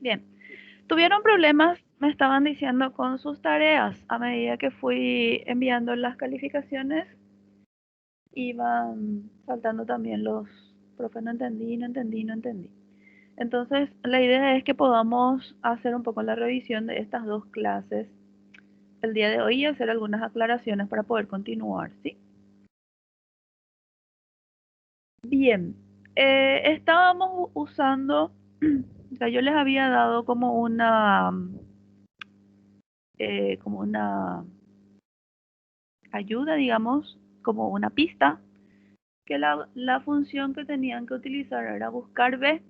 Bien. ¿Tuvieron problemas, me estaban diciendo, con sus tareas? A medida que fui enviando las calificaciones, iban saltando también los, profe, no entendí, no entendí, no entendí. Entonces, la idea es que podamos hacer un poco la revisión de estas dos clases el día de hoy y hacer algunas aclaraciones para poder continuar, ¿sí? Bien, estábamos usando, o sea, yo les había dado como una ayuda, digamos, como una pista, que la función que tenían que utilizar era buscar B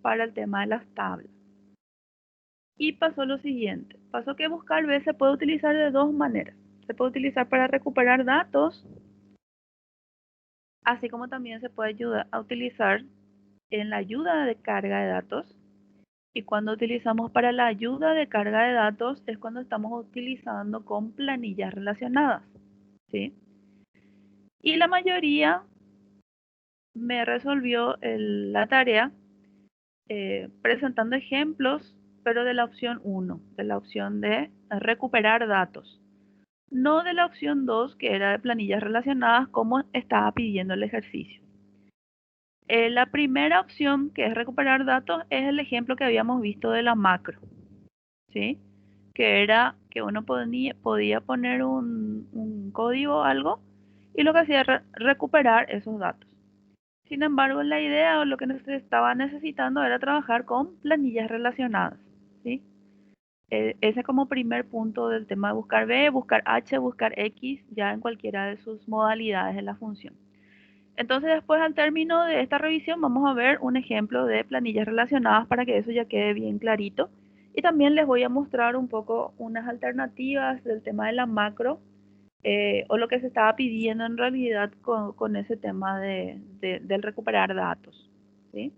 para el tema de las tablas. Y pasó lo siguiente, pasó que buscar B se puede utilizar de dos maneras. Se puede utilizar para recuperar datos, así como también se puede ayudar a utilizar en la ayuda de carga de datos. Y cuando utilizamos para la ayuda de carga de datos es cuando estamos utilizando con planillas relacionadas, ¿sí? Y la mayoría me resolvió la tarea presentando ejemplos, pero de la opción uno, de la opción de recuperar datos. No de la opción 2, que era de planillas relacionadas, como estaba pidiendo el ejercicio. La primera opción, que es recuperar datos, es el ejemplo que habíamos visto de la macro, ¿sí? Que era que uno podía poner un código o algo y lo que hacía era recuperar esos datos. Sin embargo, la idea o lo que se estaba necesitando era trabajar con planillas relacionadas, ¿sí? Ese como primer punto del tema de buscar B, buscar H, buscar X, ya en cualquiera de sus modalidades de la función. Entonces, después al término de esta revisión, vamos a ver un ejemplo de planillas relacionadas para que eso ya quede bien clarito. Y también les voy a mostrar un poco unas alternativas del tema de la macro o lo que se estaba pidiendo en realidad con ese tema del recuperar datos, ¿sí?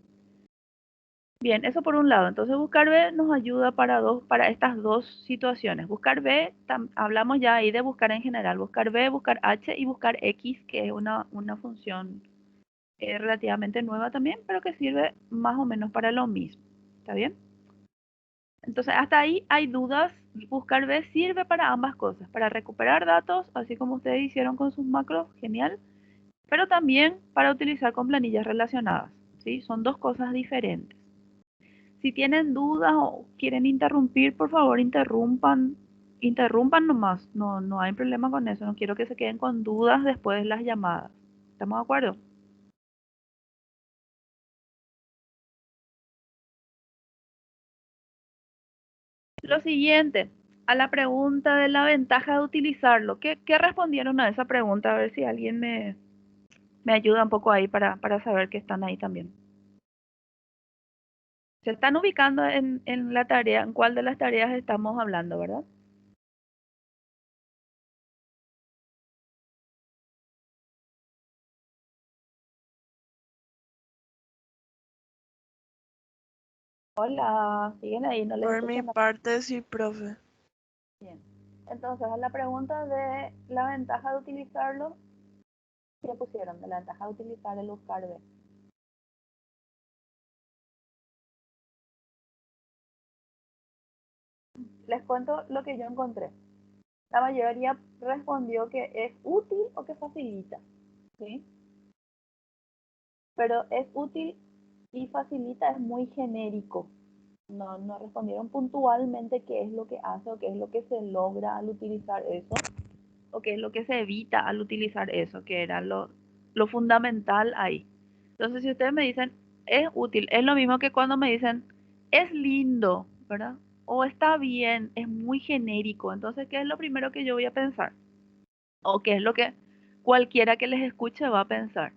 Bien, eso por un lado. Entonces buscar B nos ayuda para estas dos situaciones. Buscar B, hablamos ya ahí de buscar en general. Buscar B, buscar H y buscar X, que es una función relativamente nueva también, pero que sirve más o menos para lo mismo. ¿Está bien? Entonces, hasta ahí hay dudas. Buscar B sirve para ambas cosas, para recuperar datos, así como ustedes hicieron con sus macros, genial, pero también para utilizar con planillas relacionadas, ¿sí? Son dos cosas diferentes. Si tienen dudas o quieren interrumpir, por favor, interrumpan nomás. No, no hay problema con eso. No quiero que se queden con dudas después de las llamadas. ¿Estamos de acuerdo? Lo siguiente, a la pregunta de la ventaja de utilizarlo. ¿Qué respondieron a esa pregunta? A ver si alguien me ayuda un poco ahí para saber que están ahí también. Se están ubicando en la tarea, en cuál de las tareas estamos hablando, ¿verdad? Hola, siguen ahí, no les Por mi escuchan nada. parte, sí, profe. Bien. Entonces, a la pregunta de la ventaja de utilizarlo, ¿qué pusieron? De la ventaja de utilizar el buscar B. Les cuento lo que yo encontré. La mayoría respondió que es útil o que facilita, ¿sí? Pero es útil y facilita es muy genérico. No respondieron puntualmente qué es lo que hace o qué es lo que se logra al utilizar eso o qué es lo que se evita al utilizar eso, que era lo fundamental ahí. Entonces, si ustedes me dicen, es útil, es lo mismo que cuando me dicen, es lindo, ¿verdad? O está bien, es muy genérico. Entonces, ¿qué es lo primero que yo voy a pensar? ¿O qué es lo que cualquiera que les escuche va a pensar?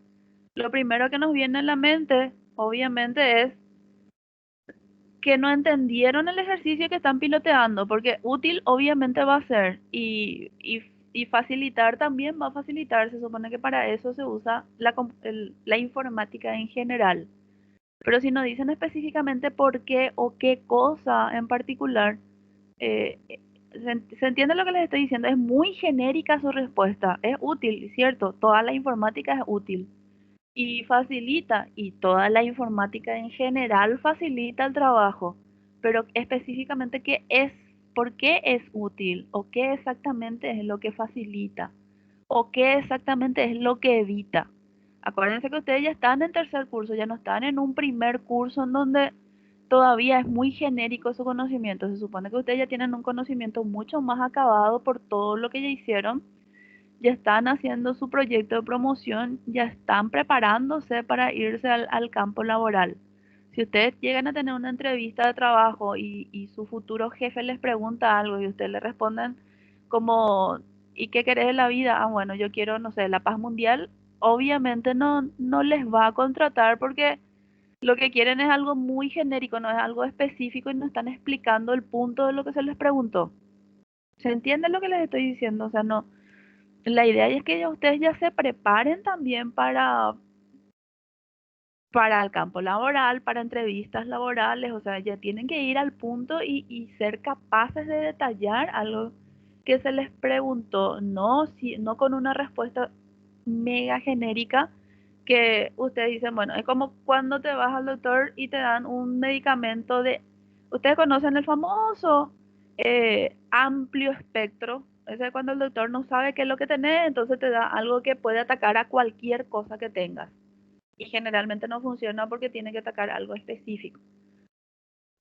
Lo primero que nos viene a la mente, obviamente, es que no entendieron el ejercicio que están piloteando, porque útil obviamente va a ser y facilitar también va a facilitar. Se supone que para eso se usa la informática en general. Pero si no dicen específicamente por qué o qué cosa en particular, eh, se entiende lo que les estoy diciendo. Es muy genérica su respuesta. Es útil, ¿cierto? Toda la informática es útil y facilita, y toda la informática en general facilita el trabajo. pero específicamente qué es, por qué es útil o qué exactamente es lo que facilita o qué exactamente es lo que evita. Acuérdense que ustedes ya están en tercer curso, ya no están en un primer curso en donde todavía es muy genérico su conocimiento. Se supone que ustedes ya tienen un conocimiento mucho más acabado por todo lo que ya hicieron, ya están haciendo su proyecto de promoción, ya están preparándose para irse al campo laboral. Si ustedes llegan a tener una entrevista de trabajo y su futuro jefe les pregunta algo y ustedes le responden como, ¿y qué querés de la vida? Ah, bueno, yo quiero, no sé, la paz mundial. Obviamente no les va a contratar porque lo que quieren es algo muy genérico, no es algo específico y no están explicando el punto de lo que se les preguntó. ¿Se entiende lo que les estoy diciendo? O sea, no, la idea es que ustedes ya se preparen también para el campo laboral, para entrevistas laborales, o sea, ya tienen que ir al punto y ser capaces de detallar algo que se les preguntó, no, si, no con una respuesta mega genérica que ustedes dicen, bueno, es como cuando te vas al doctor y te dan un medicamento de, ustedes conocen el famoso amplio espectro, ese es cuando el doctor no sabe qué es lo que tenés, entonces te da algo que puede atacar a cualquier cosa que tengas y generalmente no funciona porque tiene que atacar algo específico.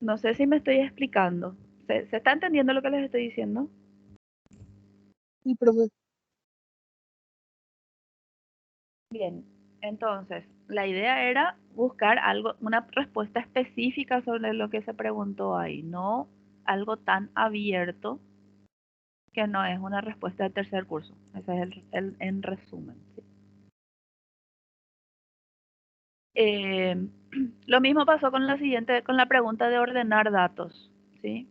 No sé si me estoy explicando. ¿Se está entendiendo lo que les estoy diciendo? Sí, profe. Bien, entonces la idea era buscar algo, una respuesta específica sobre lo que se preguntó ahí, no algo tan abierto que no es una respuesta del tercer curso. Ese es en resumen. ¿Sí? Eh, lo mismo pasó con la siguiente, con la pregunta de ordenar datos, ¿sí?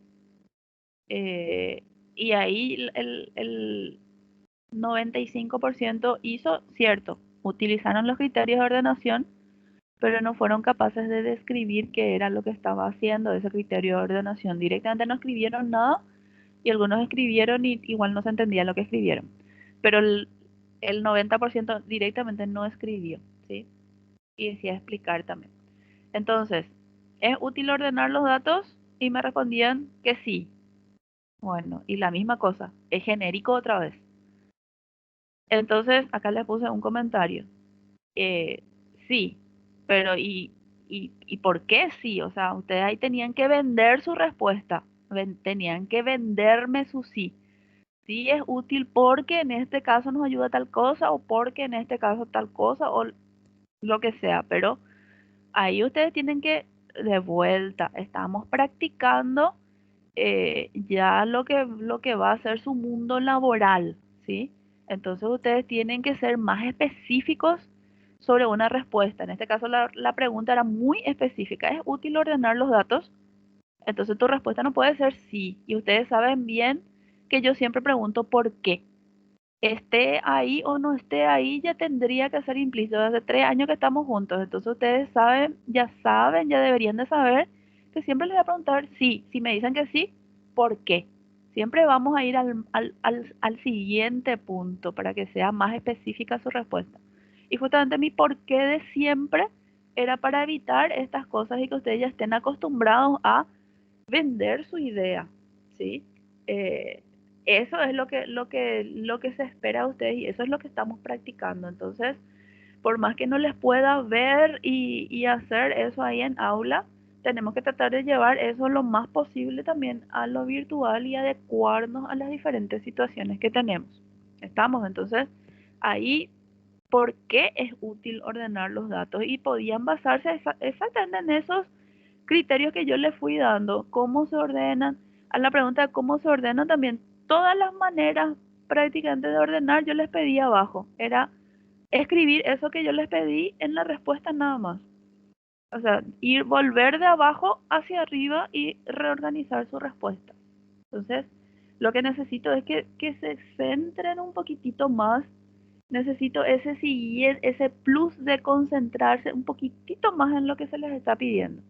Eh, y ahí el 95% hizo, cierto, utilizaron los criterios de ordenación, pero no fueron capaces de describir qué era lo que estaba haciendo ese criterio de ordenación. Directamente no escribieron nada y algunos escribieron y igual no se entendía lo que escribieron. Pero el 90% directamente no escribió, ¿sí? Y decía explicar también. Entonces, ¿es útil ordenar los datos? Y me respondían que sí. Bueno, y la misma cosa, es genérico otra vez. Entonces, acá les puse un comentario. Eh, sí, pero ¿y por qué sí? O sea, ustedes ahí tenían que vender su respuesta, tenían que venderme su sí. Sí es útil porque en este caso nos ayuda tal cosa o porque en este caso tal cosa o lo que sea, pero ahí ustedes tienen que, de vuelta, estamos practicando ya lo que va a ser su mundo laboral, ¿sí? Entonces ustedes tienen que ser más específicos sobre una respuesta. En este caso la pregunta era muy específica. ¿Es útil ordenar los datos? Entonces tu respuesta no puede ser sí. Y ustedes saben bien que yo siempre pregunto por qué. Esté ahí o no esté ahí, ya tendría que ser implícito. Hace 3 años que estamos juntos. Entonces ustedes saben, ya deberían de saber que siempre les voy a preguntar sí. Si me dicen que sí, ¿por qué? Siempre vamos a ir al siguiente punto para que sea más específica su respuesta. Y justamente mi por qué de siempre era para evitar estas cosas y que ustedes ya estén acostumbrados a vender su idea, ¿sí? Eh, eso es lo que se espera de ustedes y eso es lo que estamos practicando. Entonces, por más que no les pueda ver y hacer eso ahí en aula, tenemos que tratar de llevar eso lo más posible también a lo virtual y adecuarnos a las diferentes situaciones que tenemos. Estamos, entonces, ahí, ¿por qué es útil ordenar los datos? Y podían basarse exactamente en esos criterios que yo le fui dando, cómo se ordenan, a la pregunta de cómo se ordenan también, todas las maneras prácticamente de ordenar yo les pedí abajo, era escribir eso que yo les pedí en la respuesta nada más. O sea, ir volver de abajo hacia arriba y reorganizar su respuesta. Entonces, lo que necesito es que se centren un poquitito más. Necesito ese siguiente, ese plus de concentrarse un poquitito más en lo que se les está pidiendo.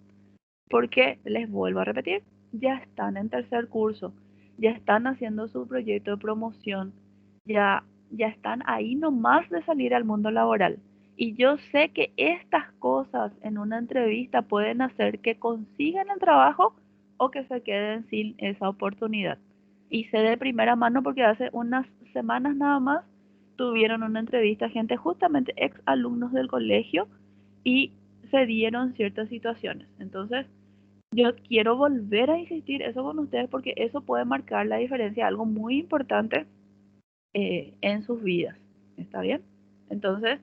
Porque, les vuelvo a repetir, ya están en tercer curso, ya están haciendo su proyecto de promoción, ya están ahí nomás de salir al mundo laboral. Y yo sé que estas cosas en una entrevista pueden hacer que consigan el trabajo o que se queden sin esa oportunidad. Y sé de primera mano porque hace unas semanas nada más tuvieron una entrevista gente justamente ex alumnos del colegio y se dieron ciertas situaciones. Entonces, yo quiero volver a insistir eso con ustedes porque eso puede marcar la diferencia, algo muy importante en sus vidas. ¿Está bien? Entonces,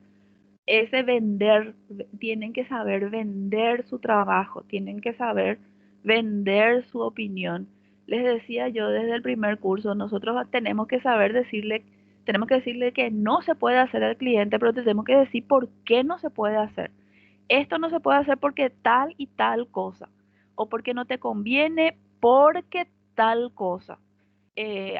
ese vender, tienen que saber vender su trabajo, tienen que saber vender su opinión. Les decía yo desde el primer curso, nosotros tenemos que saber decirle, tenemos que decirle que no se puede hacer al cliente, pero tenemos que decir por qué no se puede hacer. Esto no se puede hacer porque tal y tal cosa, o porque no te conviene porque tal cosa.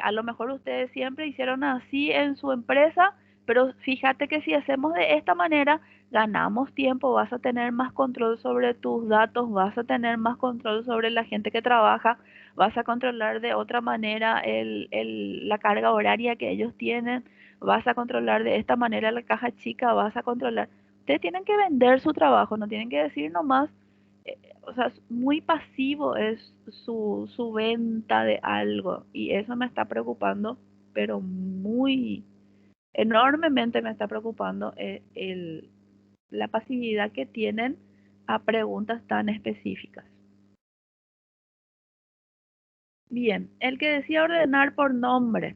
A lo mejor ustedes siempre hicieron así en su empresa, pero fíjate que si hacemos de esta manera, ganamos tiempo, vas a tener más control sobre tus datos, vas a tener más control sobre la gente que trabaja, vas a controlar de otra manera la carga horaria que ellos tienen, vas a controlar de esta manera la caja chica, vas a controlar. Ustedes tienen que vender su trabajo, no tienen que decir nomás, o sea, muy pasivo es su venta de algo y eso me está preocupando, pero muy enormemente me está preocupando la pasividad que tienen a preguntas tan específicas. Bien, el que decía ordenar por nombre.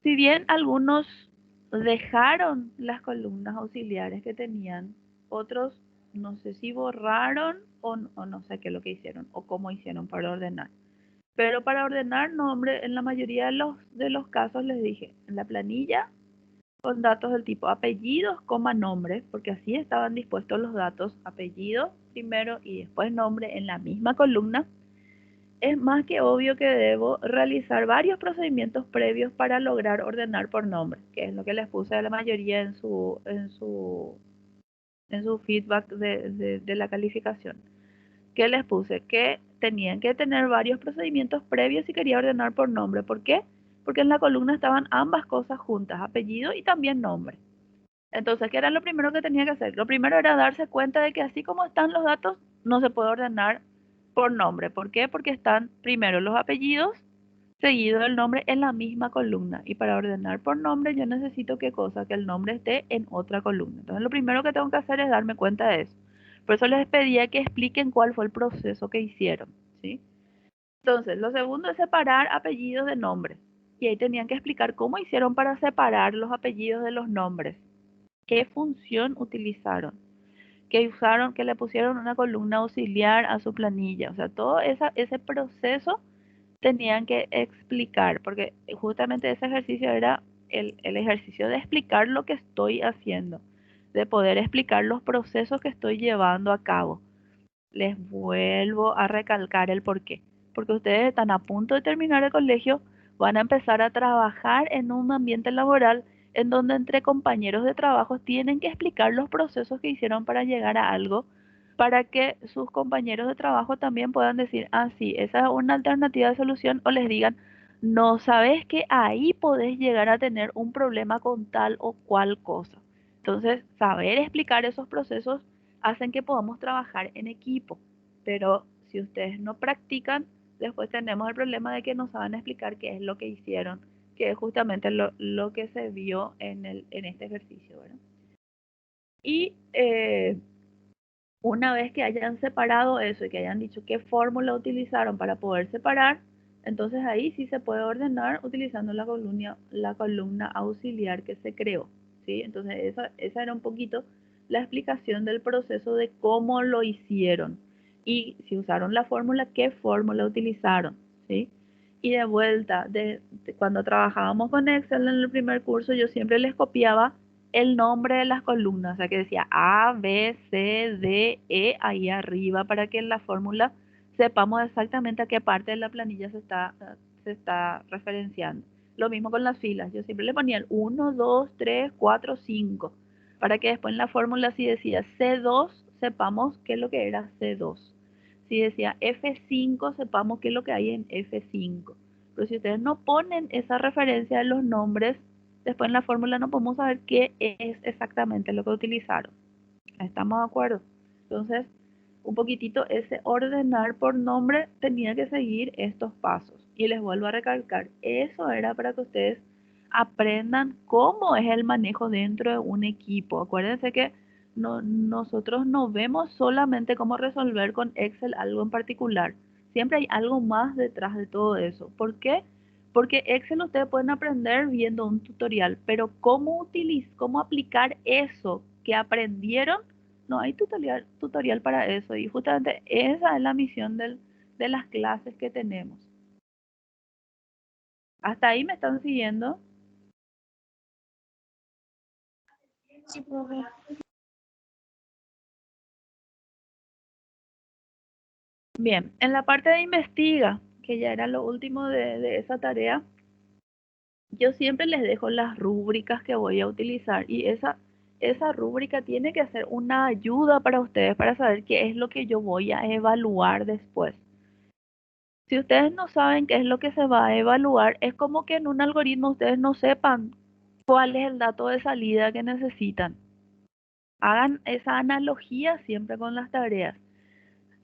Si bien algunos dejaron las columnas auxiliares que tenían, otros no sé si borraron o no sé qué es lo que hicieron o cómo hicieron para ordenar. Pero para ordenar nombre, en la mayoría de los casos les dije, en la planilla con datos del tipo apellidos, coma nombre, porque así estaban dispuestos los datos, apellido primero y después nombre en la misma columna. Es más que obvio que debo realizar varios procedimientos previos para lograr ordenar por nombre, que es lo que les puse a la mayoría en su feedback de la calificación. ¿Qué les puse? Que tenían que tener varios procedimientos previos si quería ordenar por nombre. ¿Por qué? Porque en la columna estaban ambas cosas juntas, apellido y también nombre. Entonces, ¿qué era lo primero que tenía que hacer? Lo primero era darse cuenta de que así como están los datos, no se puede ordenar por nombre. ¿Por qué? Porque están primero los apellidos, seguido el nombre en la misma columna. Y para ordenar por nombre yo necesito qué cosa, que el nombre esté en otra columna. Entonces, lo primero que tengo que hacer es darme cuenta de eso. Por eso les pedía que expliquen cuál fue el proceso que hicieron, ¿sí? Entonces, lo segundo es separar apellidos de nombres. Y ahí tenían que explicar cómo hicieron para separar los apellidos de los nombres. ¿Qué función utilizaron? Que usaron, que le pusieron una columna auxiliar a su planilla. O sea, todo ese proceso tenían que explicar, porque justamente ese ejercicio era el ejercicio de explicar lo que estoy haciendo, de poder explicar los procesos que estoy llevando a cabo. Les vuelvo a recalcar el por qué. Porque ustedes están a punto de terminar el colegio, van a empezar a trabajar en un ambiente laboral en donde entre compañeros de trabajo tienen que explicar los procesos que hicieron para llegar a algo, para que sus compañeros de trabajo también puedan decir, ah, sí, esa es una alternativa de solución, o les digan, no sabes que ahí podés llegar a tener un problema con tal o cual cosa. Entonces, saber explicar esos procesos hacen que podamos trabajar en equipo, pero si ustedes no practican, después tenemos el problema de que no saben explicar qué es lo que hicieron, que es justamente lo que se vio en este ejercicio, ¿verdad? Y una vez que hayan separado eso y que hayan dicho qué fórmula utilizaron para poder separar, entonces ahí sí se puede ordenar utilizando la columna auxiliar que se creó, ¿sí? Entonces esa era un poquito la explicación del proceso de cómo lo hicieron y si usaron la fórmula, qué fórmula utilizaron, ¿sí? Y de vuelta, cuando trabajábamos con Excel en el primer curso, yo siempre les copiaba el nombre de las columnas, o sea que decía A, B, C, D, E ahí arriba para que en la fórmula sepamos exactamente a qué parte de la planilla se está referenciando. Lo mismo con las filas, yo siempre le ponía el 1, 2, 3, 4, 5, para que después en la fórmula si decía C2 sepamos qué es lo que era C2. Si decía F5 sepamos qué es lo que hay en F5. Pero si ustedes no ponen esa referencia de los nombres, después en la fórmula no podemos saber qué es exactamente lo que utilizaron. ¿Estamos de acuerdo? Entonces, un poquitito ese ordenar por nombre tenía que seguir estos pasos. Y les vuelvo a recalcar, eso era para que ustedes aprendan cómo es el manejo dentro de un equipo. Acuérdense que nosotros no vemos solamente cómo resolver con Excel algo en particular. Siempre hay algo más detrás de todo eso. ¿Por qué? Porque Excel ustedes pueden aprender viendo un tutorial, pero cómo aplicar eso que aprendieron, no hay tutorial para eso. Y justamente esa es la misión de las clases que tenemos. ¿Hasta ahí me están siguiendo? Sí, profe. Bien, en la parte de investiga, que ya era lo último de esa tarea, yo siempre les dejo las rúbricas que voy a utilizar y esa rúbrica tiene que ser una ayuda para ustedes para saber qué es lo que yo voy a evaluar después. Si ustedes no saben qué es lo que se va a evaluar, es como que en un algoritmo ustedes no sepan cuál es el dato de salida que necesitan. Hagan esa analogía siempre con las tareas.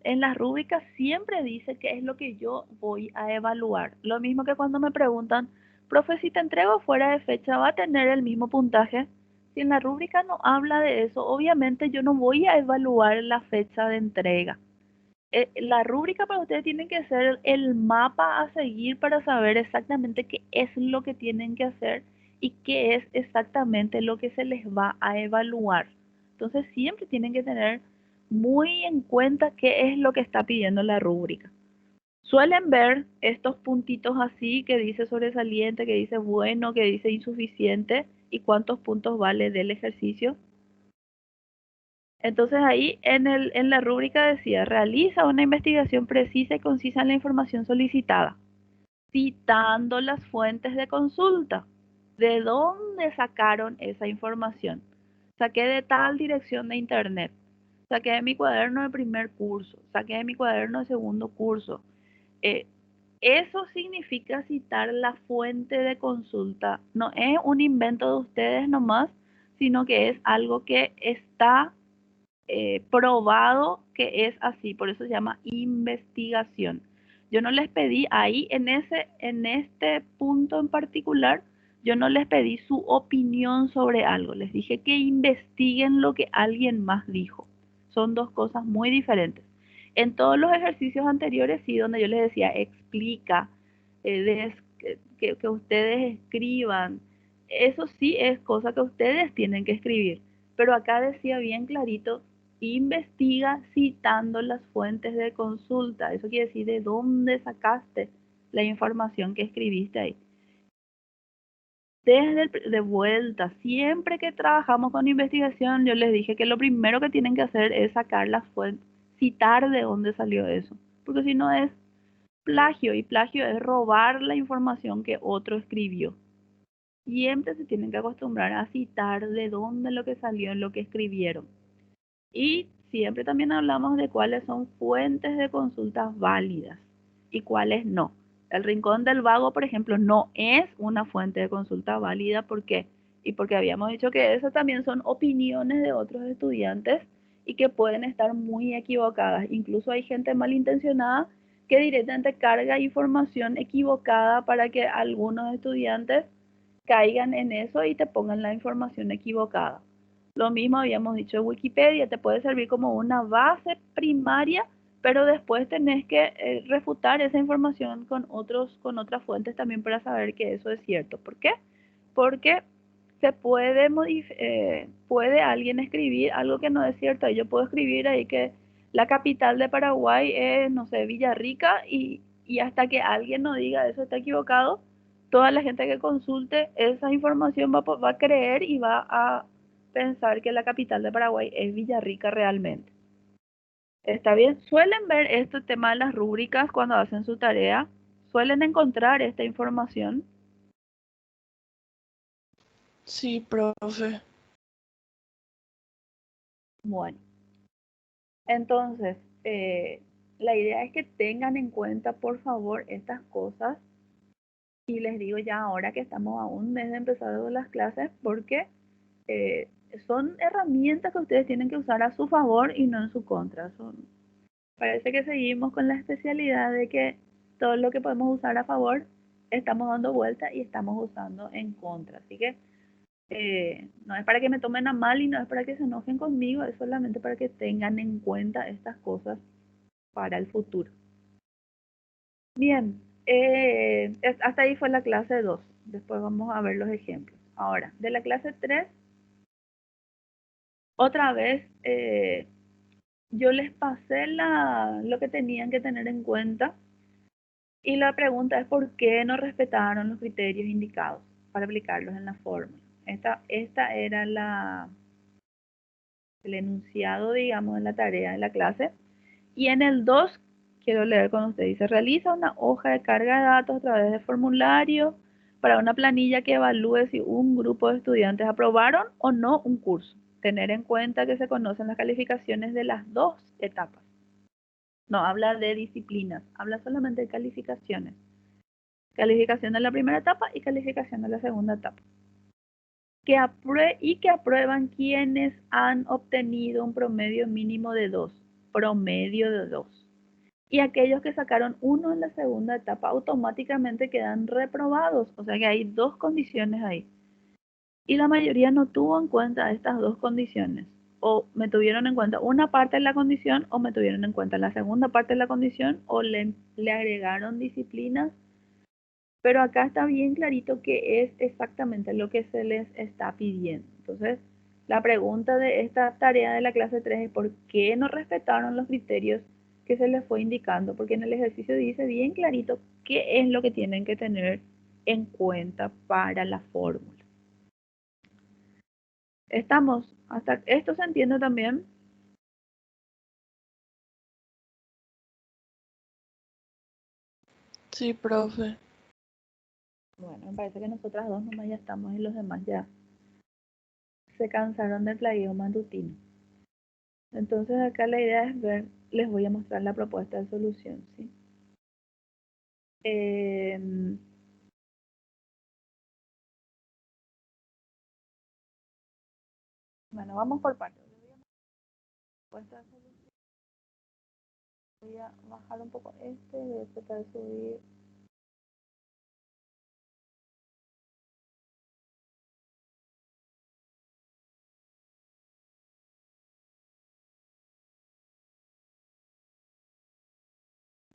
En las rúbricas siempre dice qué es lo que yo voy a evaluar. Lo mismo que cuando me preguntan, profe, si te entrego fuera de fecha, ¿va a tener el mismo puntaje? Si en la rúbrica no habla de eso, obviamente yo no voy a evaluar la fecha de entrega. La rúbrica para ustedes tiene que ser el mapa a seguir para saber exactamente qué es lo que tienen que hacer y qué es exactamente lo que se les va a evaluar. Entonces siempre tienen que tener muy en cuenta qué es lo que está pidiendo la rúbrica. Suelen ver estos puntitos así que dice sobresaliente, que dice bueno, que dice insuficiente y cuántos puntos vale del ejercicio. Entonces ahí en la rúbrica decía, realiza una investigación precisa y concisa en la información solicitada, citando las fuentes de consulta. ¿De dónde sacaron esa información? Saqué de tal dirección de internet, saqué de mi cuaderno de primer curso, saqué de mi cuaderno de segundo curso. Eh, Eso significa citar la fuente de consulta. No es un invento de ustedes nomás, sino que es algo que está probado que es así, por eso se llama investigación. Yo no les pedí ahí en este punto en particular, yo no les pedí su opinión sobre algo, les dije que investiguen lo que alguien más dijo. Son dos cosas muy diferentes. En todos los ejercicios anteriores, sí, donde yo les decía, explica, que ustedes escriban, eso sí es cosa que ustedes tienen que escribir. Pero acá decía bien clarito, investiga citando las fuentes de consulta. Eso quiere decir de dónde sacaste la información que escribiste ahí. De vuelta, siempre que trabajamos con investigación, yo les dije que lo primero que tienen que hacer es sacar las fuentes, citar de dónde salió eso. Porque si no es plagio, y plagio es robar la información que otro escribió. Siempre se tienen que acostumbrar a citar de dónde lo que salió, lo que escribieron. Y siempre también hablamos de cuáles son fuentes de consultas válidas y cuáles no. El Rincón del Vago, por ejemplo, no es una fuente de consulta válida. ¿Por qué? Y porque habíamos dicho que esas también son opiniones de otros estudiantes y que pueden estar muy equivocadas. Incluso hay gente malintencionada que directamente carga información equivocada para que algunos estudiantes caigan en eso y te pongan la información equivocada. Lo mismo habíamos dicho en Wikipedia, te puede servir como una base primaria, pero después tenés que refutar esa información con otras fuentes también para saber que eso es cierto. ¿Por qué? Porque puede alguien escribir algo que no es cierto. Yo puedo escribir ahí que la capital de Paraguay es, no sé, Villarrica, y hasta que alguien no diga eso está equivocado, toda la gente que consulte esa información va a creer y va a pensar que la capital de Paraguay es Villarrica realmente. ¿Está bien? Suelen ver este tema de las rúbricas cuando hacen su tarea, suelen encontrar esta información. Sí, profe. Bueno, entonces, la idea es que tengan en cuenta, por favor, estas cosas. Y les digo ya ahora que estamos a un mes de empezar las clases, porque eh, son herramientas que ustedes tienen que usar a su favor y no en su contra. Parece que seguimos con la especialidad de que todo lo que podemos usar a favor estamos dando vuelta y estamos usando en contra. Así que no es para que me tomen a mal y no es para que se enojen conmigo, es solamente para que tengan en cuenta estas cosas para el futuro. Bien, hasta ahí fue la clase 2. Después vamos a ver los ejemplos. Ahora, de la clase 3, otra vez yo les pasé lo que tenían que tener en cuenta y la pregunta es por qué no respetaron los criterios indicados para aplicarlos en la fórmula. Esta era el enunciado, digamos, en la tarea de la clase. Y en el 2, quiero leer con ustedes, dice, realiza una hoja de carga de datos a través de formulario para una planilla que evalúe si un grupo de estudiantes aprobaron o no un curso. Tener en cuenta que se conocen las calificaciones de las dos etapas. No habla de disciplinas, habla solamente de calificaciones. Calificación de la primera etapa y calificación de la segunda etapa. Que aprueban quienes han obtenido un promedio mínimo de 2. Promedio de 2. Y aquellos que sacaron 1 en la segunda etapa automáticamente quedan reprobados. O sea que hay dos condiciones ahí. Y la mayoría no tuvo en cuenta estas dos condiciones. O me tuvieron en cuenta una parte de la condición o me tuvieron en cuenta la segunda parte de la condición o le agregaron disciplinas. Pero acá está bien clarito que es exactamente lo que se les está pidiendo. Entonces, la pregunta de esta tarea de la clase 3 es ¿por qué no respetaron los criterios que se les fue indicando? Porque en el ejercicio dice bien clarito qué es lo que tienen que tener en cuenta para la fórmula. Estamos, hasta esto se entiende también. Sí, profe. Bueno, me parece que nosotras dos nomás ya estamos y los demás ya se cansaron del plagueo matutino. Entonces acá la idea es ver, les voy a mostrar la propuesta de solución, ¿sí? Bueno, vamos por partes. Voy a bajar un poco voy a tratar de subir.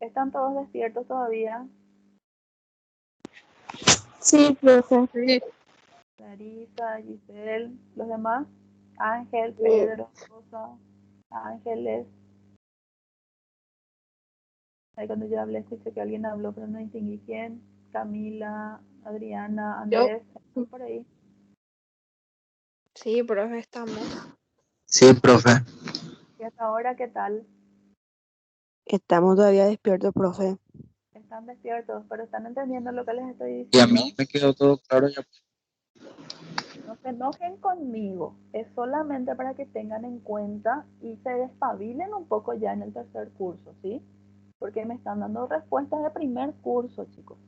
¿Están todos despiertos todavía? Sí, profe. Sí. Larisa, Giselle, los demás. Ángel, Pedro, Rosa, Ángeles. Ahí cuando yo hablé escuché que alguien habló, pero no distinguí quién. Camila, Adriana, Andrés, ¿están por ahí? Sí, profe, estamos. Sí, profe. ¿Y hasta ahora qué tal? Estamos todavía despiertos, profe. Están despiertos, pero están entendiendo lo que les estoy Y a diciendo. mí me quedó todo claro ya. No se enojen conmigo, es solamente para que tengan en cuenta y se despabilen un poco ya en el tercer curso, ¿sí? Porque me están dando respuestas de primer curso, chicos.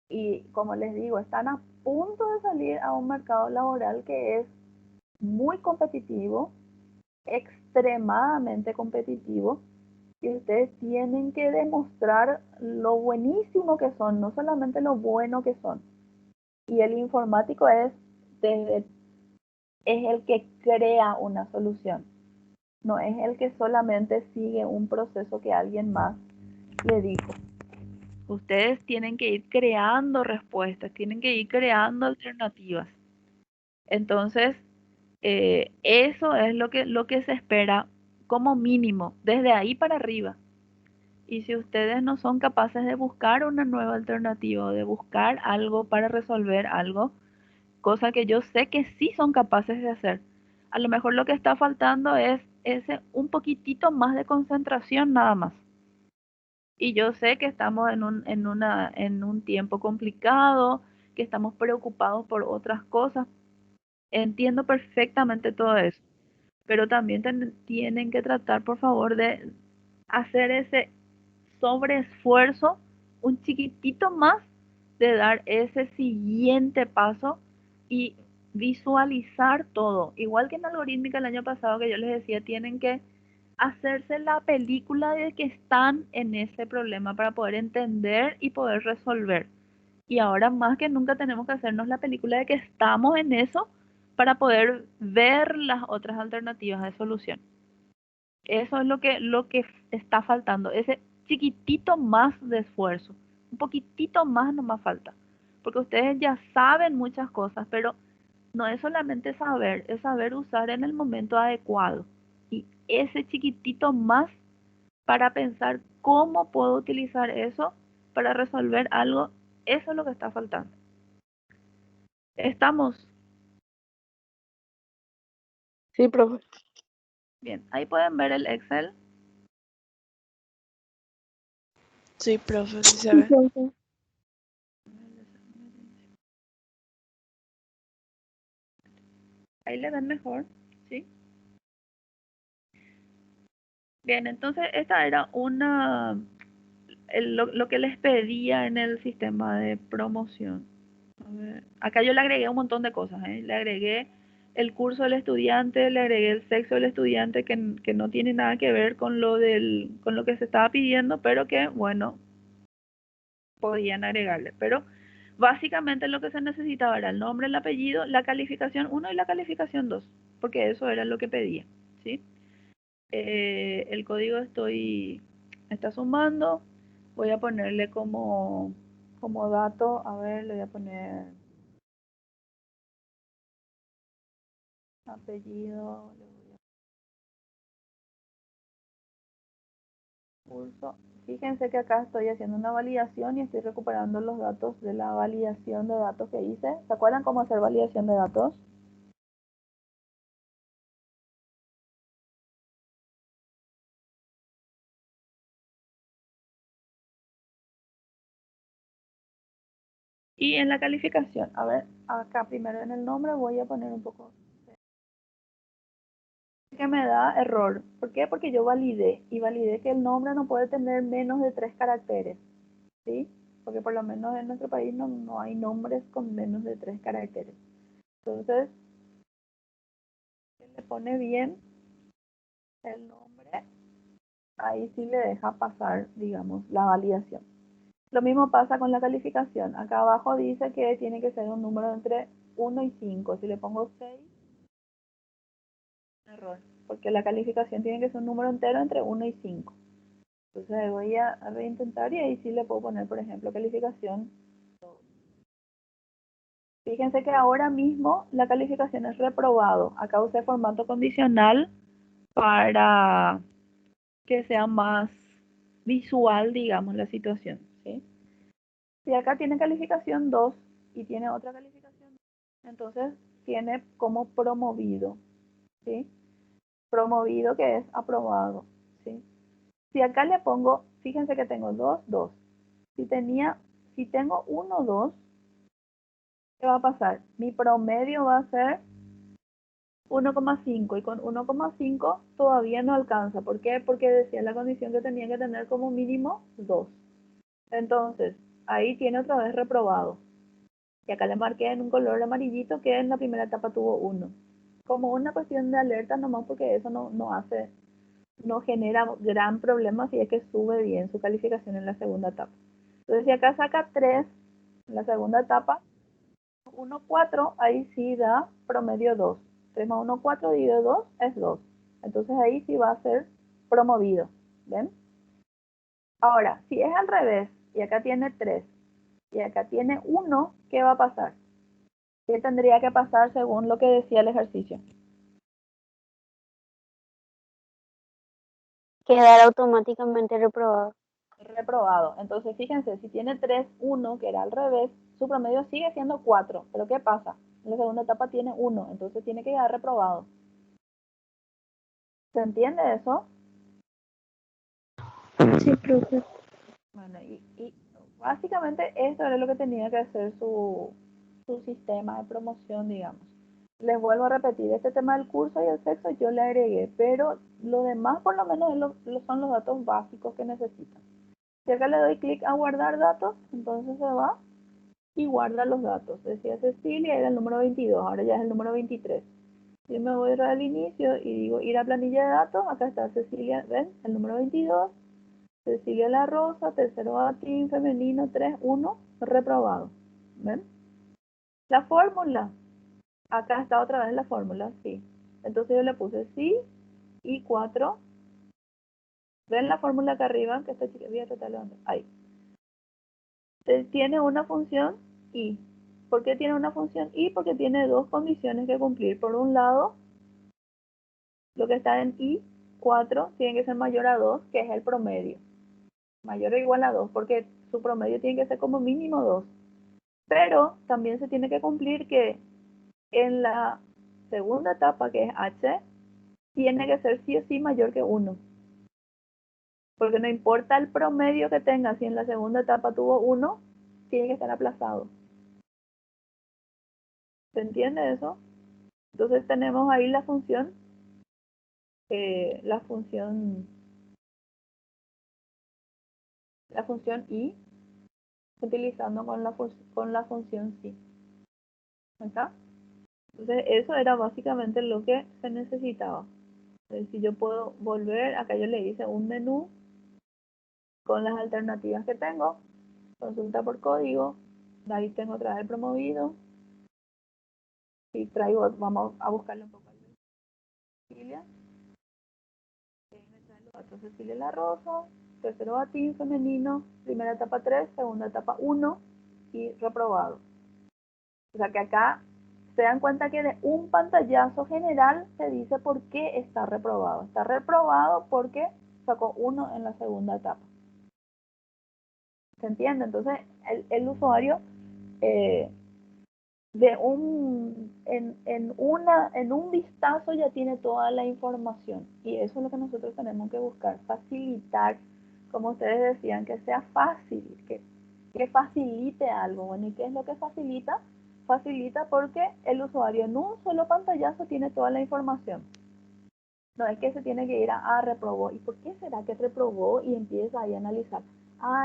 Y como les digo, están a punto de salir a un mercado laboral que es muy competitivo, extremadamente competitivo, y ustedes tienen que demostrar lo buenísimo que son, no solamente lo bueno que son. Y el informático es el que crea una solución, no es el que solamente sigue un proceso que alguien más le dijo. Ustedes tienen que ir creando respuestas, tienen que ir creando alternativas. Entonces, eso es lo que se espera como mínimo, desde ahí para arriba. Y si ustedes no son capaces de buscar una nueva alternativa, de buscar algo para resolver algo, cosa que yo sé que sí son capaces de hacer, a lo mejor lo que está faltando es ese un poquitito más de concentración nada más. Y yo sé que estamos en un tiempo complicado, que estamos preocupados por otras cosas. Entiendo perfectamente todo eso, pero también tienen que tratar, por favor, de hacer ese sobreesfuerzo un chiquitito más, de dar ese siguiente paso y visualizar todo. Igual que en algorítmica el año pasado que yo les decía, tienen que hacerse la película de que están en ese problema para poder entender y poder resolver. Y ahora más que nunca tenemos que hacernos la película de que estamos en eso para poder ver las otras alternativas de solución. Eso es lo que está faltando, ese chiquitito más de esfuerzo, un poquitito más nomás falta, porque ustedes ya saben muchas cosas, pero no es solamente saber, es saber usar en el momento adecuado. Y ese chiquitito más para pensar cómo puedo utilizar eso para resolver algo, eso es lo que está faltando. Estamos Sí, profe. bien, ahí pueden ver el Excel. Sí, profe, sí se Sí, ve. profe. Ahí le ven mejor, ¿sí? Bien, entonces esta era lo que les pedía en el sistema de promoción. A ver, acá yo le agregué un montón de cosas, ¿eh? Le agregué el curso del estudiante, le agregué el sexo del estudiante que no tiene nada que ver con con lo que se estaba pidiendo, pero que, bueno, podían agregarle. Pero básicamente lo que se necesitaba era el nombre, el apellido, la calificación 1 y la calificación 2, porque eso era lo que pedía, ¿sí? El código está sumando. Voy a ponerle como dato, a ver, le voy a poner apellido, le voy a curso. Fíjense que acá estoy haciendo una validación y estoy recuperando los datos de la validación de datos que hice. ¿Se acuerdan cómo hacer validación de datos? Y en la calificación, a ver, acá primero en el nombre voy a poner un poco que me da error. ¿Por qué? Porque yo validé y validé que el nombre no puede tener menos de 3 caracteres, ¿sí? Porque por lo menos en nuestro país no hay nombres con menos de 3 caracteres. Entonces, si le pone bien el nombre, ahí sí le deja pasar, digamos, la validación. Lo mismo pasa con la calificación. Acá abajo dice que tiene que ser un número entre 1 y 5. Si le pongo 6, error, porque la calificación tiene que ser un número entero entre 1 y 5. Entonces voy a reintentar y ahí sí le puedo poner, por ejemplo, calificación. Fíjense que ahora mismo la calificación es reprobado. Acá usé formato condicional para que sea más visual, digamos, la situación, ¿sí? Si acá tiene calificación 2 y tiene otra calificación, entonces tiene como promovido, ¿sí? Promovido que es aprobado, ¿sí? Si acá le pongo, fíjense que tengo 2, 2. Si tengo 1, 2, ¿qué va a pasar? Mi promedio va a ser 1,5 y con 1,5 todavía no alcanza. ¿Por qué? Porque decía la condición que tenía que tener como mínimo 2. Entonces, ahí tiene otra vez reprobado. Y acá le marqué en un color amarillito que en la primera etapa tuvo 1. Como una cuestión de alerta nomás porque eso no genera gran problema si es que sube bien su calificación en la segunda etapa. Entonces, si acá saca 3 en la segunda etapa, 1, 4, ahí sí da promedio 2. 3 más 1, 4 dividido 2 es 2. Entonces ahí sí va a ser promovido. ¿Ven? Ahora, si es al revés, y acá tiene 3, y acá tiene 1, ¿qué va a pasar? ¿Qué tendría que pasar según lo que decía el ejercicio? Quedar automáticamente reprobado. Reprobado. Entonces, fíjense, si tiene 3, 1, que era al revés, su promedio sigue siendo 4. ¿Pero qué pasa? En la segunda etapa tiene 1, entonces tiene que quedar reprobado. ¿Se entiende eso? Sí, profe. Bueno, y básicamente esto era lo que tenía que hacer su sistema de promoción, digamos. Les vuelvo a repetir, este tema del curso y el sexo yo le agregué, pero lo demás por lo menos son los datos básicos que necesitan. Si acá le doy clic a guardar datos, entonces se va y guarda los datos. Decía Cecilia, era el número 22, ahora ya es el número 23. Yo me voy al inicio y digo ir a planilla de datos. Acá está Cecilia, ¿ven? El número 22. Cecilia La Rosa, tercero batín, femenino 3-1, reprobado. ¿Ven? La fórmula. Acá está otra vez la fórmula, sí. Entonces yo le puse sí y 4. ¿Ven la fórmula acá arriba? Que está chiquita, voy a tratar de levantar. Ahí. Tiene una función y. ¿Por qué tiene una función y? Porque tiene dos condiciones que cumplir. Por un lado, lo que está en I4 tiene que ser mayor a 2, que es el promedio. Mayor o igual a 2, porque su promedio tiene que ser como mínimo 2. Pero también se tiene que cumplir que en la segunda etapa, que es H, tiene que ser sí o sí mayor que 1. Porque no importa el promedio que tenga, si en la segunda etapa tuvo 1, tiene que estar aplazado. ¿Se entiende eso? Entonces tenemos ahí la función I utilizando con la función sí. ¿Acá? Entonces eso era básicamente lo que se necesitaba. Entonces, si yo puedo volver, acá yo le hice un menú con las alternativas que tengo, consulta por código, de ahí tengo otra vez el promovido, y traigo, vamos a buscarle un poco de Cecilia, me trae los datos de Cecilia La Rosa, tercero batín femenino, primera etapa 3, segunda etapa 1 y reprobado. O sea que acá se dan cuenta que de un pantallazo general se dice por qué está reprobado. Está reprobado porque sacó 1 en la segunda etapa. ¿Se entiende? Entonces el usuario en un vistazo ya tiene toda la información. Y eso es lo que nosotros tenemos que buscar, facilitar, como ustedes decían, que sea fácil, que facilite algo. Bueno, ¿y qué es lo que facilita? Facilita porque el usuario en un solo pantallazo tiene toda la información. No es que se tiene que ir a reprobó. ¿Y por qué será que reprobó? Y empieza ahí a analizar.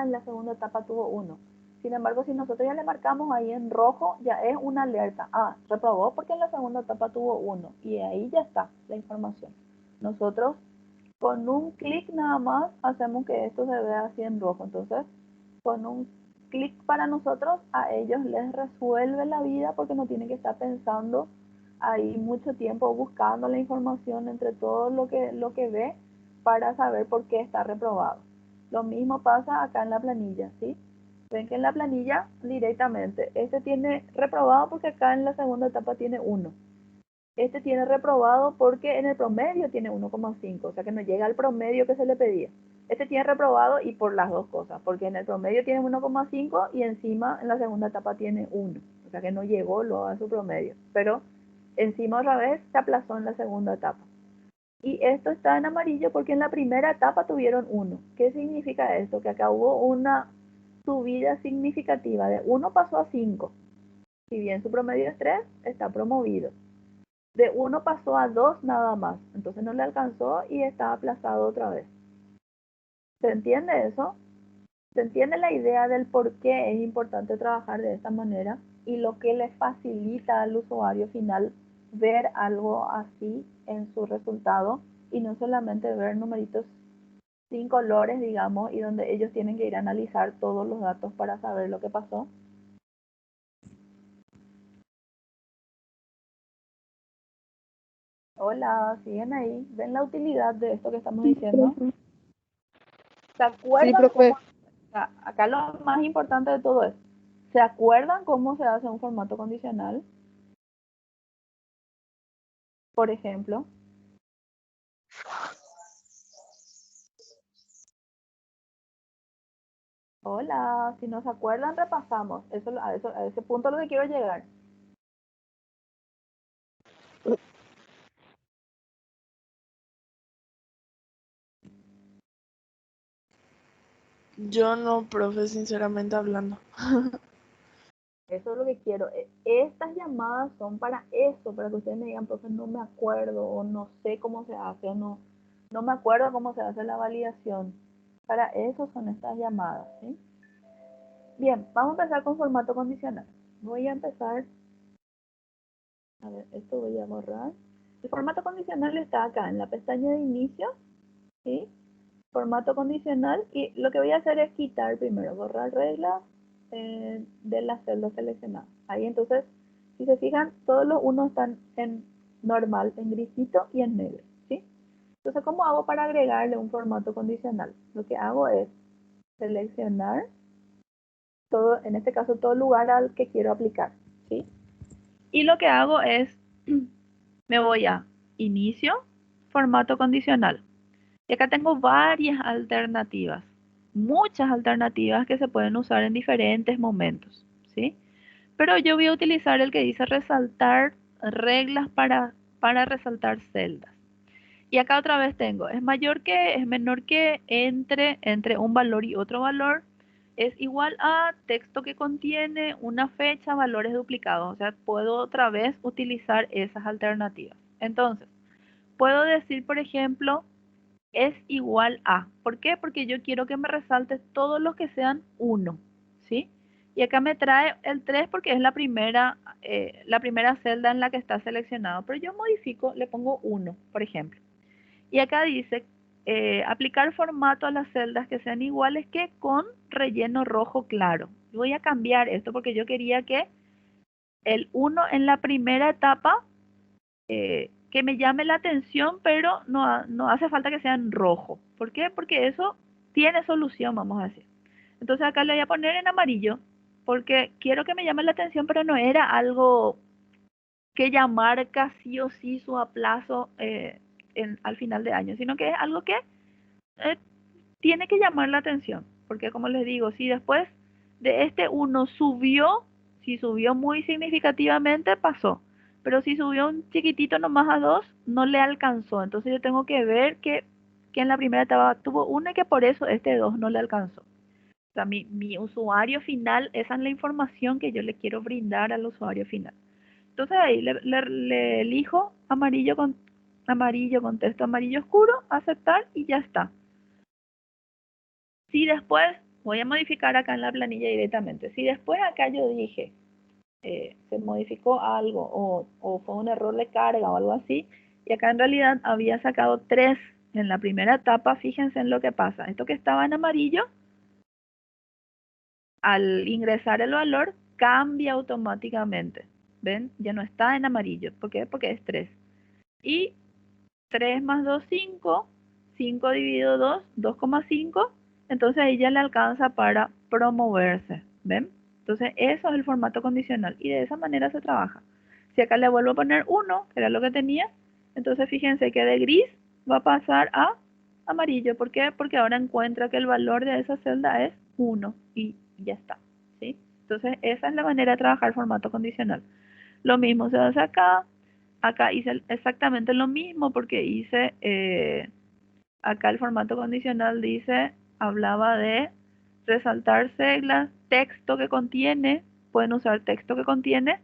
En la segunda etapa tuvo 1. Sin embargo, si nosotros ya le marcamos ahí en rojo, ya es una alerta. Reprobó porque en la segunda etapa tuvo 1. Y ahí ya está la información. Nosotros con un clic nada más hacemos que esto se vea así en rojo. Entonces, con un clic para nosotros, a ellos les resuelve la vida porque no tienen que estar pensando ahí mucho tiempo buscando la información entre todo lo que ve para saber por qué está reprobado. Lo mismo pasa acá en la planilla, ¿sí? Ven que en la planilla directamente, este tiene reprobado porque acá en la segunda etapa tiene 1. Este tiene reprobado porque en el promedio tiene 1,5, o sea que no llega al promedio que se le pedía. Este tiene reprobado y por las dos cosas, porque en el promedio tiene 1,5 y encima en la segunda etapa tiene 1, o sea que no llegó luego a su promedio, pero encima otra vez se aplazó en la segunda etapa. Y esto está en amarillo porque en la primera etapa tuvieron 1. ¿Qué significa esto? Que acá hubo una subida significativa, de 1 pasó a 5. Si bien su promedio es 3, está promovido. De 1 pasó a 2 nada más, entonces no le alcanzó y está aplazado otra vez. ¿Se entiende eso? ¿Se entiende la idea del por qué es importante trabajar de esta manera y lo que le facilita al usuario final ver algo así en su resultado y no solamente ver numeritos sin colores, digamos, y donde ellos tienen que ir a analizar todos los datos para saber lo que pasó? Hola, ¿siguen ahí? ¿Ven la utilidad de esto que estamos diciendo? ¿Se Sí, acuerdan profe. cómo? Acá lo más importante de todo es, ¿se acuerdan cómo se hace un formato condicional? Por ejemplo, hola, si no se acuerdan, repasamos. A ese punto es lo que quiero llegar. Yo no, profe, sinceramente hablando. Eso es lo que quiero. Estas llamadas son para eso, para que ustedes me digan, profe, no me acuerdo, o no sé cómo se hace, o no me acuerdo cómo se hace la validación. Para eso son estas llamadas, ¿sí? Bien, vamos a empezar con formato condicional. Voy a empezar, a ver, esto voy a borrar. El formato condicional está acá en la pestaña de inicio, ¿sí? Formato condicional, y lo que voy a hacer es quitar primero, borrar reglas de las celdas seleccionadas. Ahí entonces, si se fijan, todos los unos están en normal, en grisito y en negro, ¿sí? Entonces, ¿cómo hago para agregarle un formato condicional? Lo que hago es seleccionar todo, en este caso, todo lugar al que quiero aplicar, ¿sí? Y lo que hago es, me voy a inicio, formato condicional. Y acá tengo varias alternativas, muchas alternativas que se pueden usar en diferentes momentos, ¿sí? Pero yo voy a utilizar el que dice resaltar reglas para resaltar celdas. Y acá otra vez tengo, es mayor que, es menor que, entre un valor y otro valor, es igual a texto que contiene una fecha, valores duplicados. O sea, puedo otra vez utilizar esas alternativas. Entonces, puedo decir, por ejemplo, es igual a. ¿Por qué? Porque yo quiero que me resalte todos los que sean 1, ¿sí? Y acá me trae el 3 porque es la primera celda en la que está seleccionado. Pero yo modifico, le pongo 1, por ejemplo. Y acá dice, aplicar formato a las celdas que sean iguales que con relleno rojo claro. Voy a cambiar esto porque yo quería que el 1 en la primera etapa que me llame la atención, pero no hace falta que sea en rojo. ¿Por qué? Porque eso tiene solución, vamos a decir. Entonces acá le voy a poner en amarillo, porque quiero que me llame la atención, pero no era algo que ya marca sí o sí su aplazo al final de año, sino que es algo que eh, tiene que llamar la atención. Porque como les digo, si después de este uno subió, si subió muy significativamente, pasó. Pero si subió un chiquitito nomás a 2, no le alcanzó. Entonces yo tengo que ver que en la primera etapa tuvo 1 y que por eso este 2 no le alcanzó. O sea, mi usuario final, esa es la información que yo le quiero brindar al usuario final. Entonces ahí le elijo amarillo con texto amarillo oscuro, aceptar y ya está. Si después, voy a modificar acá en la planilla directamente, si después acá yo dije, se modificó algo o fue un error de carga o algo así, y acá en realidad había sacado 3 en la primera etapa, fíjense en lo que pasa. Esto que estaba en amarillo, al ingresar el valor, cambia automáticamente. ¿Ven? Ya no está en amarillo. ¿Por qué? Porque es 3. Y 3 más 2, 5. 5 dividido 2, 2,5. Entonces ahí ya le alcanza para promoverse. ¿Ven? Entonces eso es el formato condicional. Y de esa manera se trabaja. Si acá le vuelvo a poner 1, que era lo que tenía, entonces fíjense que de gris va a pasar a amarillo. ¿Por qué? Porque ahora encuentra que el valor de esa celda es 1 y ya está. ¿Sí? Entonces esa es la manera de trabajar el formato condicional. Lo mismo se hace acá. Acá hice exactamente lo mismo porque hice, acá el formato condicional dice, hablaba de resaltar reglas, texto que contiene, pueden usar texto que contiene,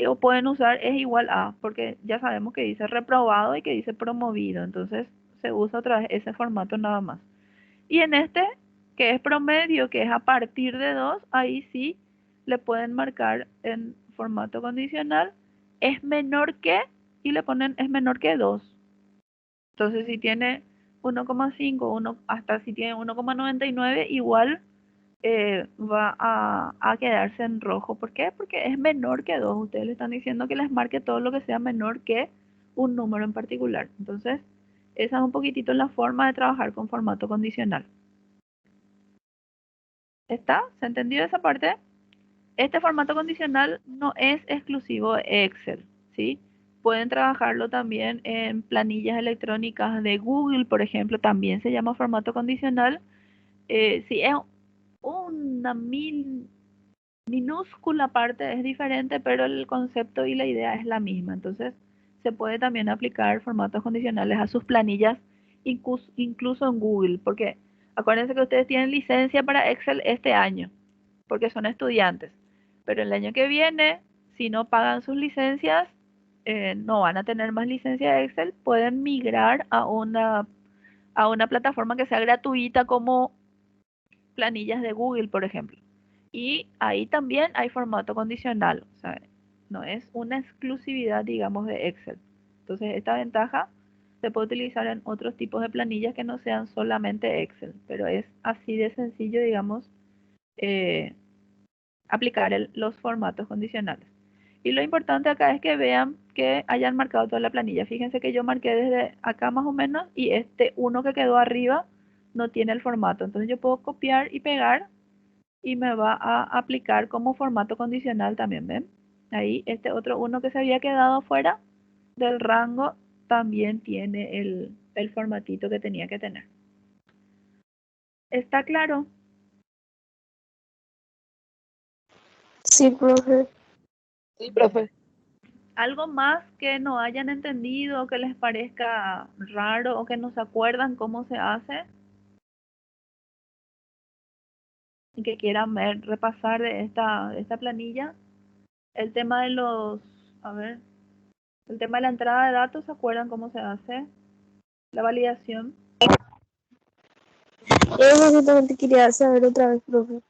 o pueden usar es igual a, porque ya sabemos que dice reprobado y que dice promovido, entonces se usa otra vez ese formato nada más. Y en este, que es promedio, que es a partir de 2, ahí sí le pueden marcar en formato condicional, es menor que, y le ponen es menor que 2. Entonces si tiene 1,5, hasta si tiene 1,99, igual va a quedarse en rojo. ¿Por qué? Porque es menor que 2. Ustedes le están diciendo que les marque todo lo que sea menor que un número en particular. Entonces, esa es un poquitito la forma de trabajar con formato condicional. ¿Está? ¿Se entendió esa parte? Este formato condicional no es exclusivo de Excel, ¿sí? Pueden trabajarlo también en planillas electrónicas de Google, por ejemplo, también se llama formato condicional. Si es una minúscula parte es diferente, pero el concepto y la idea es la misma. Entonces, se puede también aplicar formatos condicionales a sus planillas, incluso en Google, porque acuérdense que ustedes tienen licencia para Excel este año, porque son estudiantes, pero el año que viene, si no pagan sus licencias, no van a tener más licencia de Excel, pueden migrar a una plataforma que sea gratuita como planillas de Google, por ejemplo. Y ahí también hay formato condicional, o sea, no es una exclusividad, digamos, de Excel. Entonces, esta ventaja se puede utilizar en otros tipos de planillas que no sean solamente Excel, pero es así de sencillo, digamos, aplicar los formatos condicionales. Y lo importante acá es que vean que hayan marcado toda la planilla. Fíjense que yo marqué desde acá más o menos y este uno que quedó arriba no tiene el formato. Entonces yo puedo copiar y pegar y me va a aplicar como formato condicional también, ¿ven? Ahí este otro uno que se había quedado fuera del rango también tiene el formatito que tenía que tener. ¿Está claro? Sí, profe. Sí, profe. ¿Algo más que no hayan entendido, que les parezca raro o que no se acuerdan cómo se hace? Y que quieran ver, repasar de esta planilla. El tema de los, a ver, el tema de la entrada de datos, ¿se acuerdan cómo se hace? La validación. Eso justamente quería saber otra vez, profe.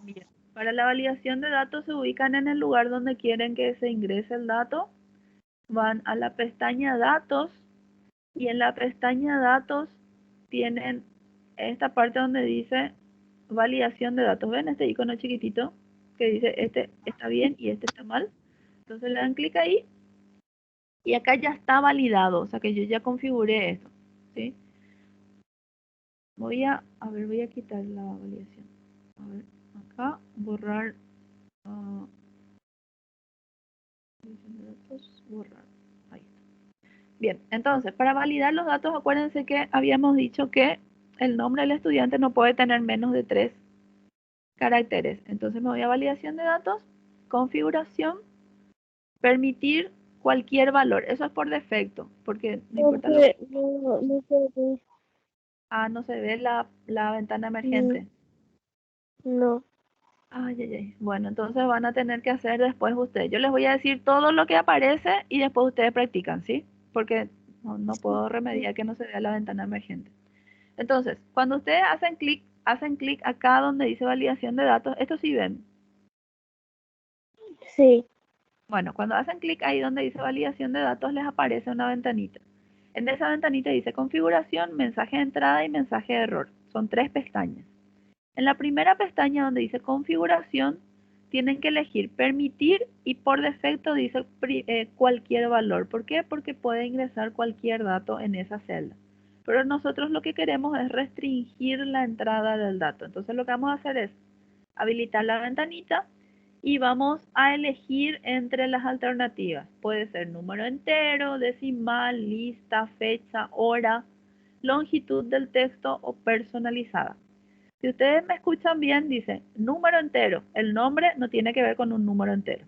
Bien. Para la validación de datos se ubican en el lugar donde quieren que se ingrese el dato. Van a la pestaña datos y en la pestaña datos tienen esta parte donde dice validación de datos. ¿Ven este icono chiquitito que dice este está bien y este está mal? Entonces le dan clic ahí y acá ya está validado, o sea que yo ya configuré esto, ¿sí? Voy a ver, voy a quitar la validación. A ver, acá, borrar, validación de datos, borrar. Ahí está. Bien, entonces, para validar los datos, acuérdense que habíamos dicho que el nombre del estudiante no puede tener menos de 3 caracteres. Entonces me voy a validación de datos, configuración, permitir cualquier valor. Eso es por defecto, porque no importa lo que... Profe, no sé. Ah, no se ve la ventana emergente. No. Ay, ay, ay. Bueno, entonces van a tener que hacer después ustedes. Yo les voy a decir todo lo que aparece y después ustedes practican, ¿sí? Porque no puedo remediar que no se vea la ventana emergente. Entonces, cuando ustedes hacen clic acá donde dice validación de datos, esto sí ven. Sí. Bueno, cuando hacen clic ahí donde dice validación de datos, les aparece una ventanita. En esa ventanita dice configuración, mensaje de entrada y mensaje de error. Son 3 pestañas. En la primera pestaña donde dice configuración, tienen que elegir permitir y por defecto dice cualquier valor. ¿Por qué? Porque puede ingresar cualquier dato en esa celda. Pero nosotros lo que queremos es restringir la entrada del dato. Entonces lo que vamos a hacer es habilitar la ventanita y vamos a elegir entre las alternativas. Puede ser número entero, decimal, lista, fecha, hora, longitud del texto o personalizada. Si ustedes me escuchan bien, dice número entero. El nombre no tiene que ver con un número entero.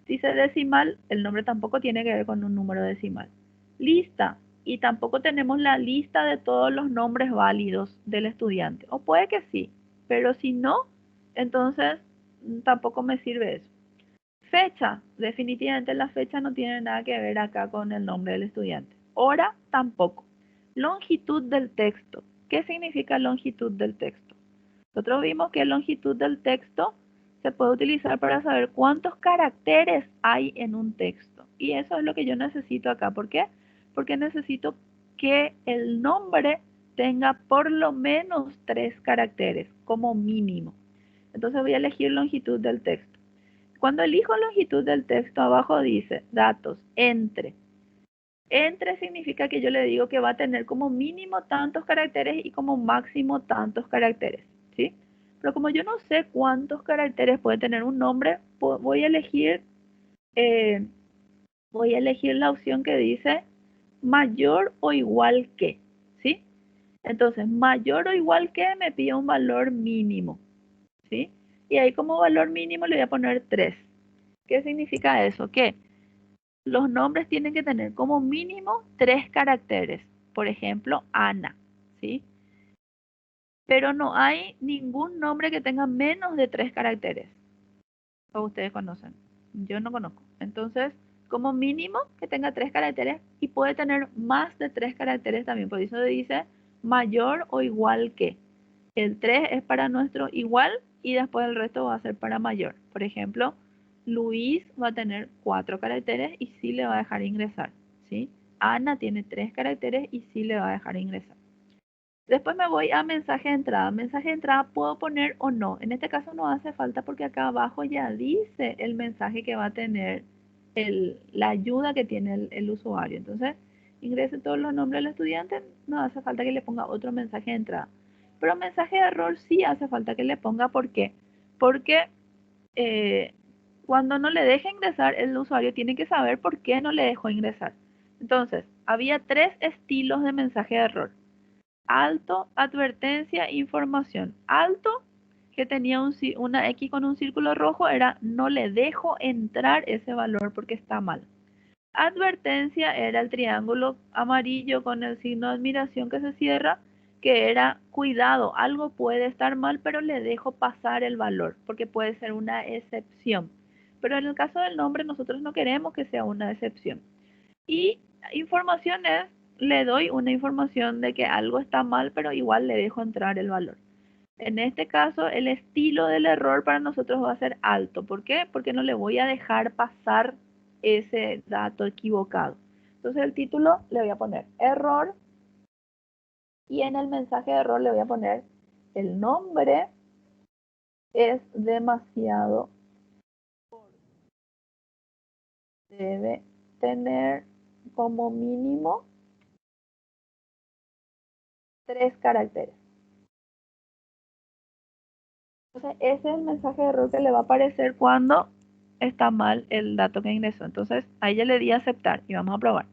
Dice decimal, el nombre tampoco tiene que ver con un número decimal. Lista, y tampoco tenemos la lista de todos los nombres válidos del estudiante. O puede que sí, pero si no, entonces tampoco me sirve eso. Fecha, definitivamente la fecha no tiene nada que ver acá con el nombre del estudiante. Hora, tampoco. Longitud del texto. ¿Qué significa longitud del texto? Nosotros vimos que longitud del texto se puede utilizar para saber cuántos caracteres hay en un texto. Y eso es lo que yo necesito acá. ¿Por qué? Porque necesito que el nombre tenga por lo menos 3 caracteres como mínimo. Entonces voy a elegir longitud del texto. Cuando elijo longitud del texto, abajo dice datos, entre. Entre significa que yo le digo que va a tener como mínimo tantos caracteres y como máximo tantos caracteres, ¿sí? Pero como yo no sé cuántos caracteres puede tener un nombre, eh, voy a elegir la opción que dice mayor o igual que, ¿sí? Entonces, mayor o igual que me pide un valor mínimo, ¿sí? Y ahí como valor mínimo le voy a poner 3. ¿Qué significa eso? Que los nombres tienen que tener como mínimo 3 caracteres. Por ejemplo, Ana, ¿sí? Pero no hay ningún nombre que tenga menos de 3 caracteres. O ustedes conocen. Yo no conozco. Entonces, como mínimo que tenga 3 caracteres y puede tener más de 3 caracteres también. Por eso dice mayor o igual que. El 3 es para nuestro igual y después el resto va a ser para mayor. Por ejemplo, Luis va a tener 4 caracteres y sí le va a dejar ingresar, ¿sí? Ana tiene 3 caracteres y sí le va a dejar ingresar. Después me voy a mensaje de entrada. Mensaje de entrada puedo poner o no. En este caso no hace falta porque acá abajo ya dice el mensaje que va a tener la ayuda que tiene el usuario. Entonces, ingrese todos los nombres del estudiante, no hace falta que le ponga otro mensaje de entrada. Pero mensaje de error sí hace falta que le ponga. ¿Por qué? Porque cuando no le deja ingresar, el usuario tiene que saber por qué no le dejó ingresar. Entonces, había 3 estilos de mensaje de error. Alto, advertencia, información. Alto, que tenía una X con un círculo rojo, era no le dejo entrar ese valor porque está mal. Advertencia era el triángulo amarillo con el signo de admiración que se cierra, que era cuidado, algo puede estar mal, pero le dejo pasar el valor porque puede ser una excepción. Pero en el caso del nombre nosotros no queremos que sea una excepción. Y información es, le doy una información de que algo está mal, pero igual le dejo entrar el valor. En este caso, el estilo del error para nosotros va a ser alto. ¿Por qué? Porque no le voy a dejar pasar ese dato equivocado. Entonces el título le voy a poner error y en el mensaje de error le voy a poner el nombre es demasiado corto. Debe tener como mínimo 3 caracteres. Entonces, ese es el mensaje de error que le va a aparecer cuando está mal el dato que ingresó. Entonces, ahí ya le di a aceptar y vamos a probar.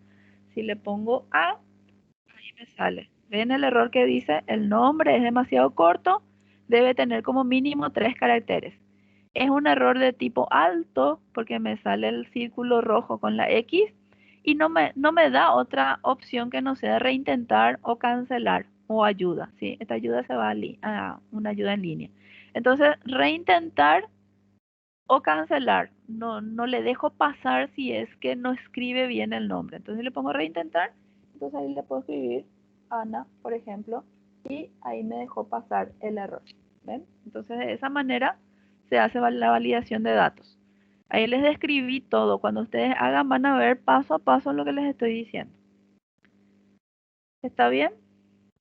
Si le pongo A, ahí me sale. ¿Ven el error que dice? El nombre es demasiado corto, debe tener como mínimo 3 caracteres. Es un error de tipo alto porque me sale el círculo rojo con la X y no me da otra opción que no sea reintentar o cancelar o ayuda. ¿Sí? Esta ayuda se va a una ayuda en línea. Entonces, reintentar o cancelar. No le dejo pasar si es que no escribe bien el nombre. Entonces le pongo reintentar. Entonces ahí le puedo escribir Ana, por ejemplo, y ahí me dejó pasar el error. ¿Ven? Entonces de esa manera se hace la validación de datos. Ahí les describí todo. Cuando ustedes hagan van a ver paso a paso lo que les estoy diciendo. ¿Está bien?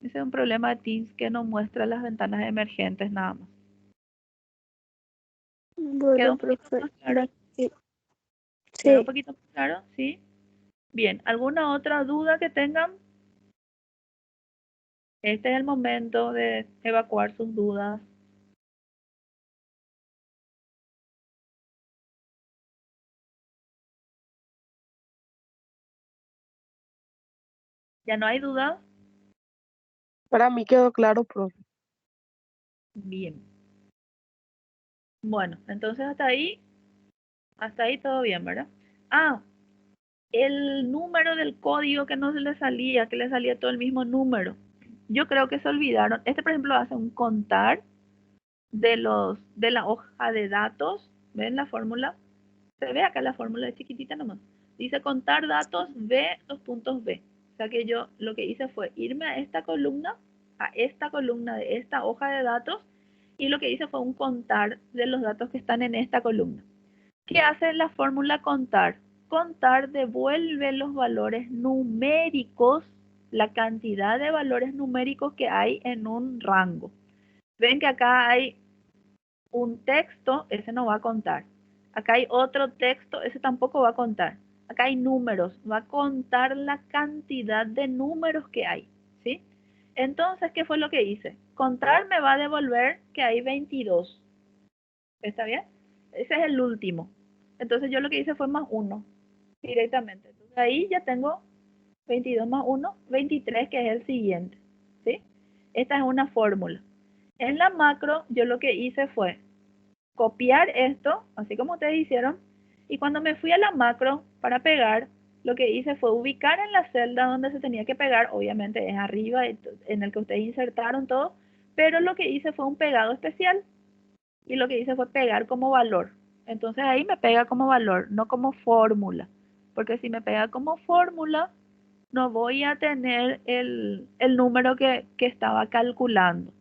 Ese es un problema de Teams que no muestra las ventanas emergentes nada más. ¿Quedó Bueno, un poquito profe. más claro? Sí. ¿Quedó un Sí. poquito más claro? ¿Sí? Bien, ¿alguna otra duda que tengan? Este es el momento de evacuar sus dudas. ¿Ya no hay dudas? Para mí quedó claro, profe. Bien. Bueno, entonces hasta ahí todo bien, ¿verdad? Ah, el número del código que no se le salía, que le salía todo el mismo número. Yo creo que se olvidaron. Este, por ejemplo, hace un contar de la hoja de datos. ¿Ven la fórmula? Se ve acá la fórmula, es chiquitita nomás. Dice contar datos B, dos puntos B. O sea que yo lo que hice fue irme a esta columna de esta hoja de datos, y lo que hice fue un contar de los datos que están en esta columna. ¿Qué hace la fórmula contar? Contar devuelve los valores numéricos, la cantidad de valores numéricos que hay en un rango. Ven que acá hay un texto, ese no va a contar. Acá hay otro texto, ese tampoco va a contar. Acá hay números, va a contar la cantidad de números que hay, ¿sí? Entonces, ¿qué fue lo que hice? Contar me va a devolver que hay 22. ¿Está bien? Ese es el último. Entonces yo lo que hice fue más 1 directamente. Entonces ahí ya tengo 22 más 1, 23, que es el siguiente, ¿sí? Esta es una fórmula. En la macro yo lo que hice fue copiar esto, así como ustedes hicieron, y cuando me fui a la macro para pegar, lo que hice fue ubicar en la celda donde se tenía que pegar, obviamente es arriba en el que ustedes insertaron todo, pero lo que hice fue un pegado especial, y lo que hice fue pegar como valor. Entonces ahí me pega como valor, no como fórmula, porque si me pega como fórmula, no voy a tener el número que estaba calculando.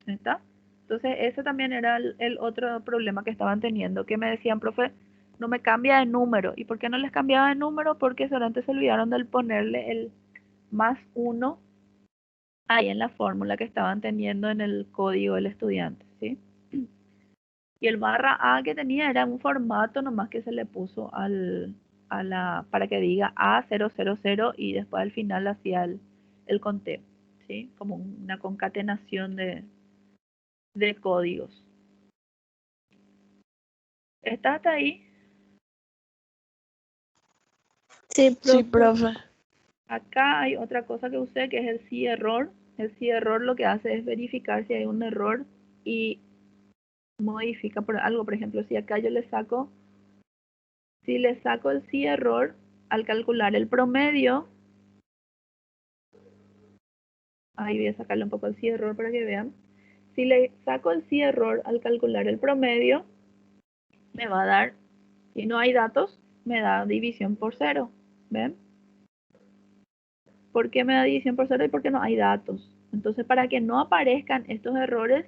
¿Está? Entonces, ese también era el otro problema que estaban teniendo, que me decían, profe, no me cambia de número. ¿Y por qué no les cambiaba de número? Porque solamente se olvidaron de ponerle el +1 ahí en la fórmula que estaban teniendo en el código del estudiante, ¿sí? Y el /A que tenía era un formato nomás que se le puso para que diga A000 y después al final hacía el conteo, ¿sí? Como una concatenación de códigos. ¿Está hasta ahí? Sí, Sí, profe. profe. Acá hay otra cosa que usé que es el sí error. El sí error lo que hace es verificar si hay un error y modifica por algo. Por ejemplo, si acá yo le saco el sí error al calcular el promedio, ahí voy a sacarle un poco el sí error para que vean. Si le saco el sí error al calcular el promedio, me va a dar, si no hay datos, me da división por 0. ¿Ven? ¿Por qué me da división por 0 y por qué no hay datos? Entonces, para que no aparezcan estos errores,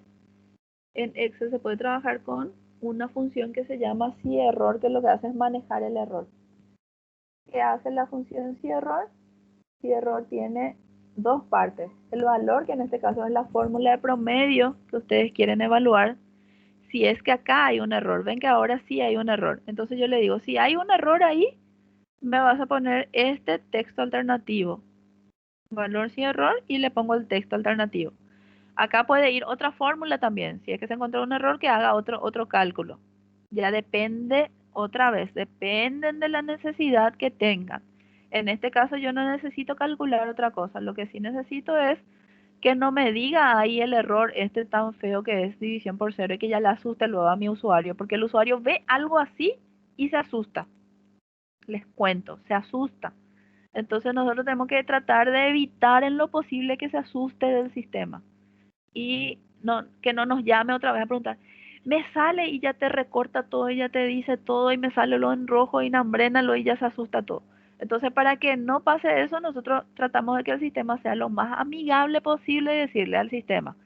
en Excel se puede trabajar con una función que se llama cierror, que lo que hace es manejar el error. ¿Qué hace la función cierror? Cierror tiene dos partes. El valor, que en este caso es la fórmula de promedio que ustedes quieren evaluar. Si es que acá hay un error, ven que ahora sí hay un error. Entonces yo le digo, si hay un error ahí, me vas a poner este texto alternativo. Valor sin error y le pongo el texto alternativo. Acá puede ir otra fórmula también. Si es que se encontró un error, que haga otro cálculo. Ya depende, otra vez, dependen de la necesidad que tengan. En este caso yo no necesito calcular otra cosa. Lo que sí necesito es que no me diga ahí el error este tan feo que es división por 0 y que ya le asuste luego a mi usuario. Porque el usuario ve algo así y se asusta. Les cuento, se asusta. Entonces nosotros tenemos que tratar de evitar en lo posible que se asuste del sistema. Y no, que no nos llame otra vez a preguntar, me sale y ya te recorta todo y ya te dice todo y me sale lo en rojo y nambrénalo y ya se asusta todo. Entonces, para que no pase eso, nosotros tratamos de que el sistema sea lo más amigable posible y decirle al sistema,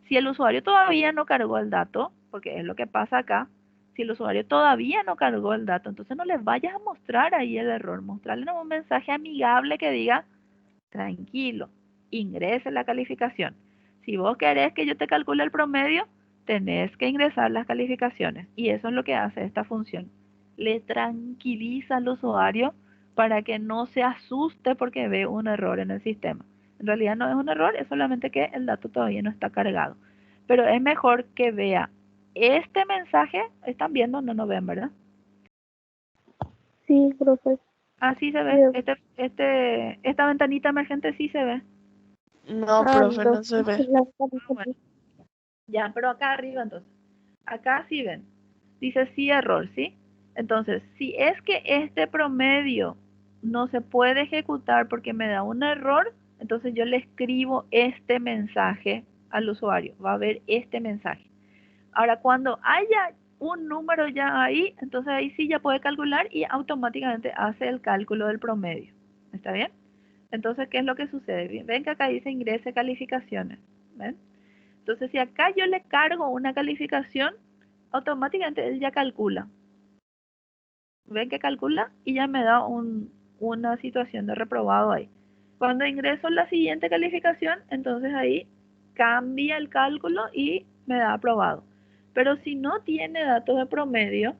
si el usuario todavía no cargó el dato, porque es lo que pasa acá, si el usuario todavía no cargó el dato, entonces no les vayas a mostrar ahí el error, mostrarle un mensaje amigable que diga, tranquilo, ingrese la calificación. Si vos querés que yo te calcule el promedio, tenés que ingresar las calificaciones. Y eso es lo que hace esta función. Le tranquiliza al usuario para que no se asuste porque ve un error en el sistema. En realidad no es un error, es solamente que el dato todavía no está cargado. Pero es mejor que vea este mensaje. ¿Están viendo? No nos ven, ¿verdad? Sí, profe. Así se ve. Bien. Esta ventanita emergente sí se ve. No, Ah, profe, no se ve. la Bueno. Ya, pero acá arriba entonces. Acá sí ven. Dice sí error, ¿sí? Entonces, si es que este promedio no se puede ejecutar porque me da un error, entonces yo le escribo este mensaje al usuario. Va a ver este mensaje. Ahora, cuando haya un número ya ahí, entonces ahí sí ya puede calcular y automáticamente hace el cálculo del promedio. ¿Está bien? Entonces, ¿qué es lo que sucede? Ven que acá dice ingrese calificaciones. ¿Ven? Entonces, si acá yo le cargo una calificación, automáticamente él ya calcula. Ven que calcula y ya me da una situación de reprobado ahí. Cuando ingreso la siguiente calificación, entonces ahí cambia el cálculo y me da aprobado. Pero si no tiene datos de promedio,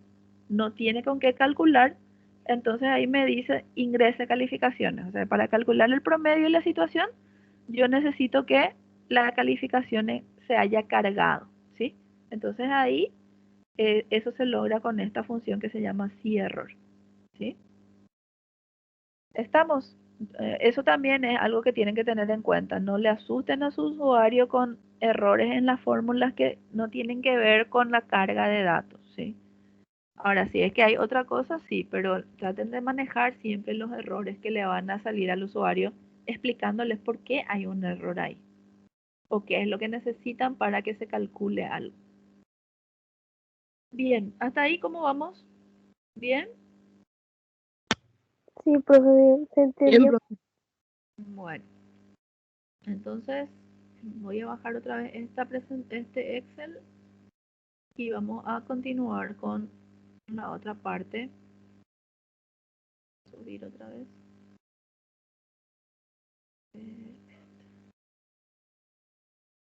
no tiene con qué calcular, entonces ahí me dice ingrese calificaciones. O sea, para calcular el promedio y la situación, yo necesito que la calificación se haya cargado, ¿sí? Entonces ahí eso se logra con esta función que se llama cierror, ¿sí? Estamos. Eso también es algo que tienen que tener en cuenta. No le asusten a su usuario con errores en las fórmulas que no tienen que ver con la carga de datos, ¿sí? Ahora, si es que hay otra cosa, sí, pero traten de manejar siempre los errores que le van a salir al usuario, explicándoles por qué hay un error ahí o qué es lo que necesitan para que se calcule algo. Bien, hasta ahí, ¿cómo vamos? ¿Bien? Sí, profe, bien, se Bien, entendió. profe. Bueno, entonces voy a bajar otra vez este Excel y vamos a continuar con la otra parte. Subir otra vez.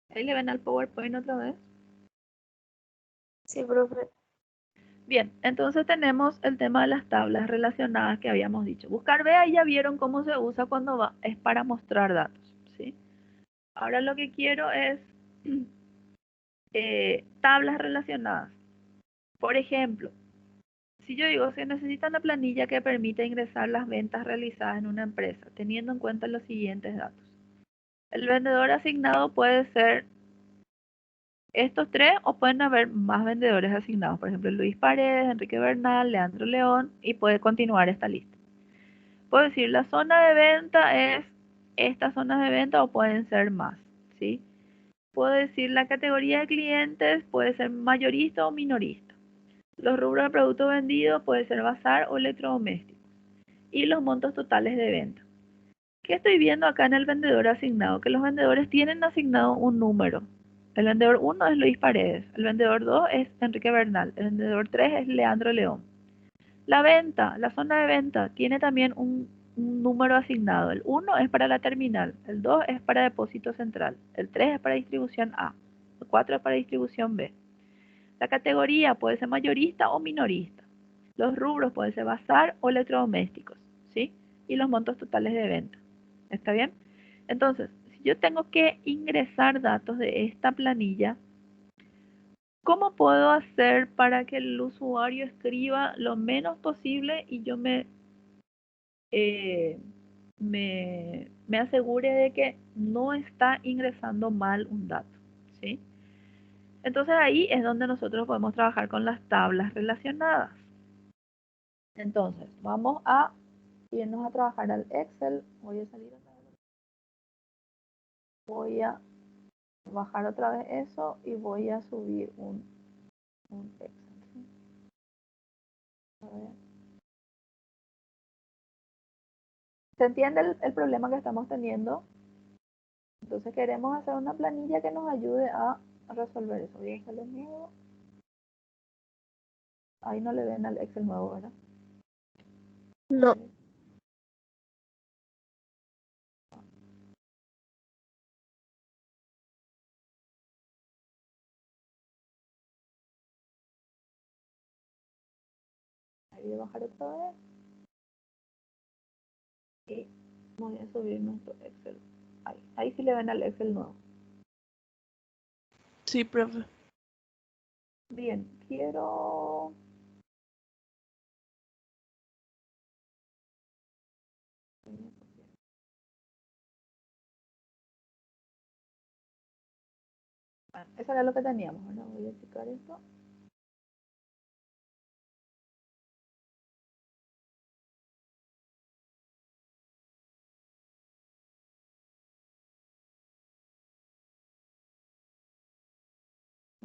Ahí le ven al PowerPoint otra vez. Sí, profe. Bien, entonces tenemos el tema de las tablas relacionadas que habíamos dicho. Buscar B, ahí ya vieron cómo se usa cuando es para mostrar datos, ¿sí? Ahora lo que quiero es tablas relacionadas. Por ejemplo, si yo digo, se necesita una planilla que permita ingresar las ventas realizadas en una empresa, teniendo en cuenta los siguientes datos. El vendedor asignado puede ser estos tres o pueden haber más vendedores asignados. Por ejemplo, Luis Paredes, Enrique Bernal, Leandro León y puede continuar esta lista. Puedo decir, la zona de venta es estas zonas de venta o pueden ser más, ¿sí? Puedo decir, la categoría de clientes puede ser mayorista o minorista. Los rubros de producto vendido puede ser bazar o electrodoméstico. Y los montos totales de venta. ¿Qué estoy viendo acá en el vendedor asignado? Que los vendedores tienen asignado un número. El vendedor 1 es Luis Paredes, el vendedor 2 es Enrique Bernal, el vendedor 3 es Leandro León. La venta, la zona de venta, tiene también un número asignado. El 1 es para la terminal, el 2 es para depósito central, el 3 es para distribución A, el 4 es para distribución B. La categoría puede ser mayorista o minorista. Los rubros pueden ser bazar o electrodomésticos, ¿sí? Y los montos totales de venta. ¿Está bien? Entonces, si yo tengo que ingresar datos de esta planilla, ¿cómo puedo hacer para que el usuario escriba lo menos posible y yo eh, me asegure de que no está ingresando mal un dato? ¿Sí? Entonces ahí es donde nosotros podemos trabajar con las tablas relacionadas. Entonces, vamos a irnos a trabajar al Excel. Voy a salir otra vez. Voy a bajar otra vez eso y voy a subir un Excel. ¿Sí? A ver. ¿Se entiende el problema que estamos teniendo? Entonces queremos hacer una planilla que nos ayude a resolver eso. Voy a hacerle nuevo. Ahí no le ven al Excel nuevo, ¿verdad? No. Ahí voy a bajar otra vez. Y voy a subir nuestro Excel. Ahí sí le ven al Excel nuevo. Sí, profe. Bien, quiero... Bueno, eso era lo que teníamos. Ahora voy a checar esto.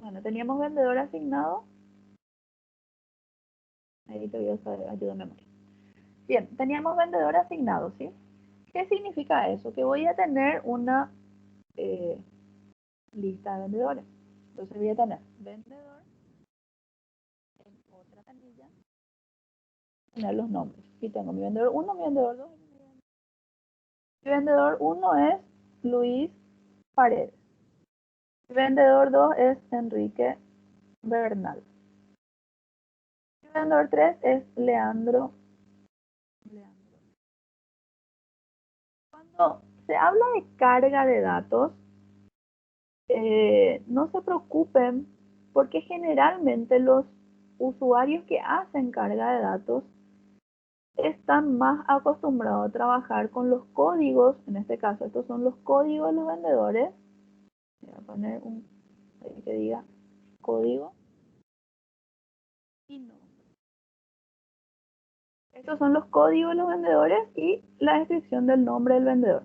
Bueno, teníamos vendedor asignado. Ahí te voy a usar ayuda de memoria. Bien, teníamos vendedor asignado, ¿sí? ¿Qué significa eso? Que voy a tener una lista de vendedores. Entonces voy a tener vendedor en otra planilla, tener los nombres. Y tengo mi vendedor 1, mi vendedor 2. Mi vendedor 1 es Luis Paredes. Mi vendedor 2 es Enrique Bernal. Mi vendedor 3 es Leandro. Cuando se habla de carga de datos, no se preocupen porque generalmente los usuarios que hacen carga de datos están más acostumbrados a trabajar con los códigos. En este caso, estos son los códigos de los vendedores. Voy a poner un ahí que diga código y nombre. Estos son los códigos de los vendedores y la descripción del nombre del vendedor.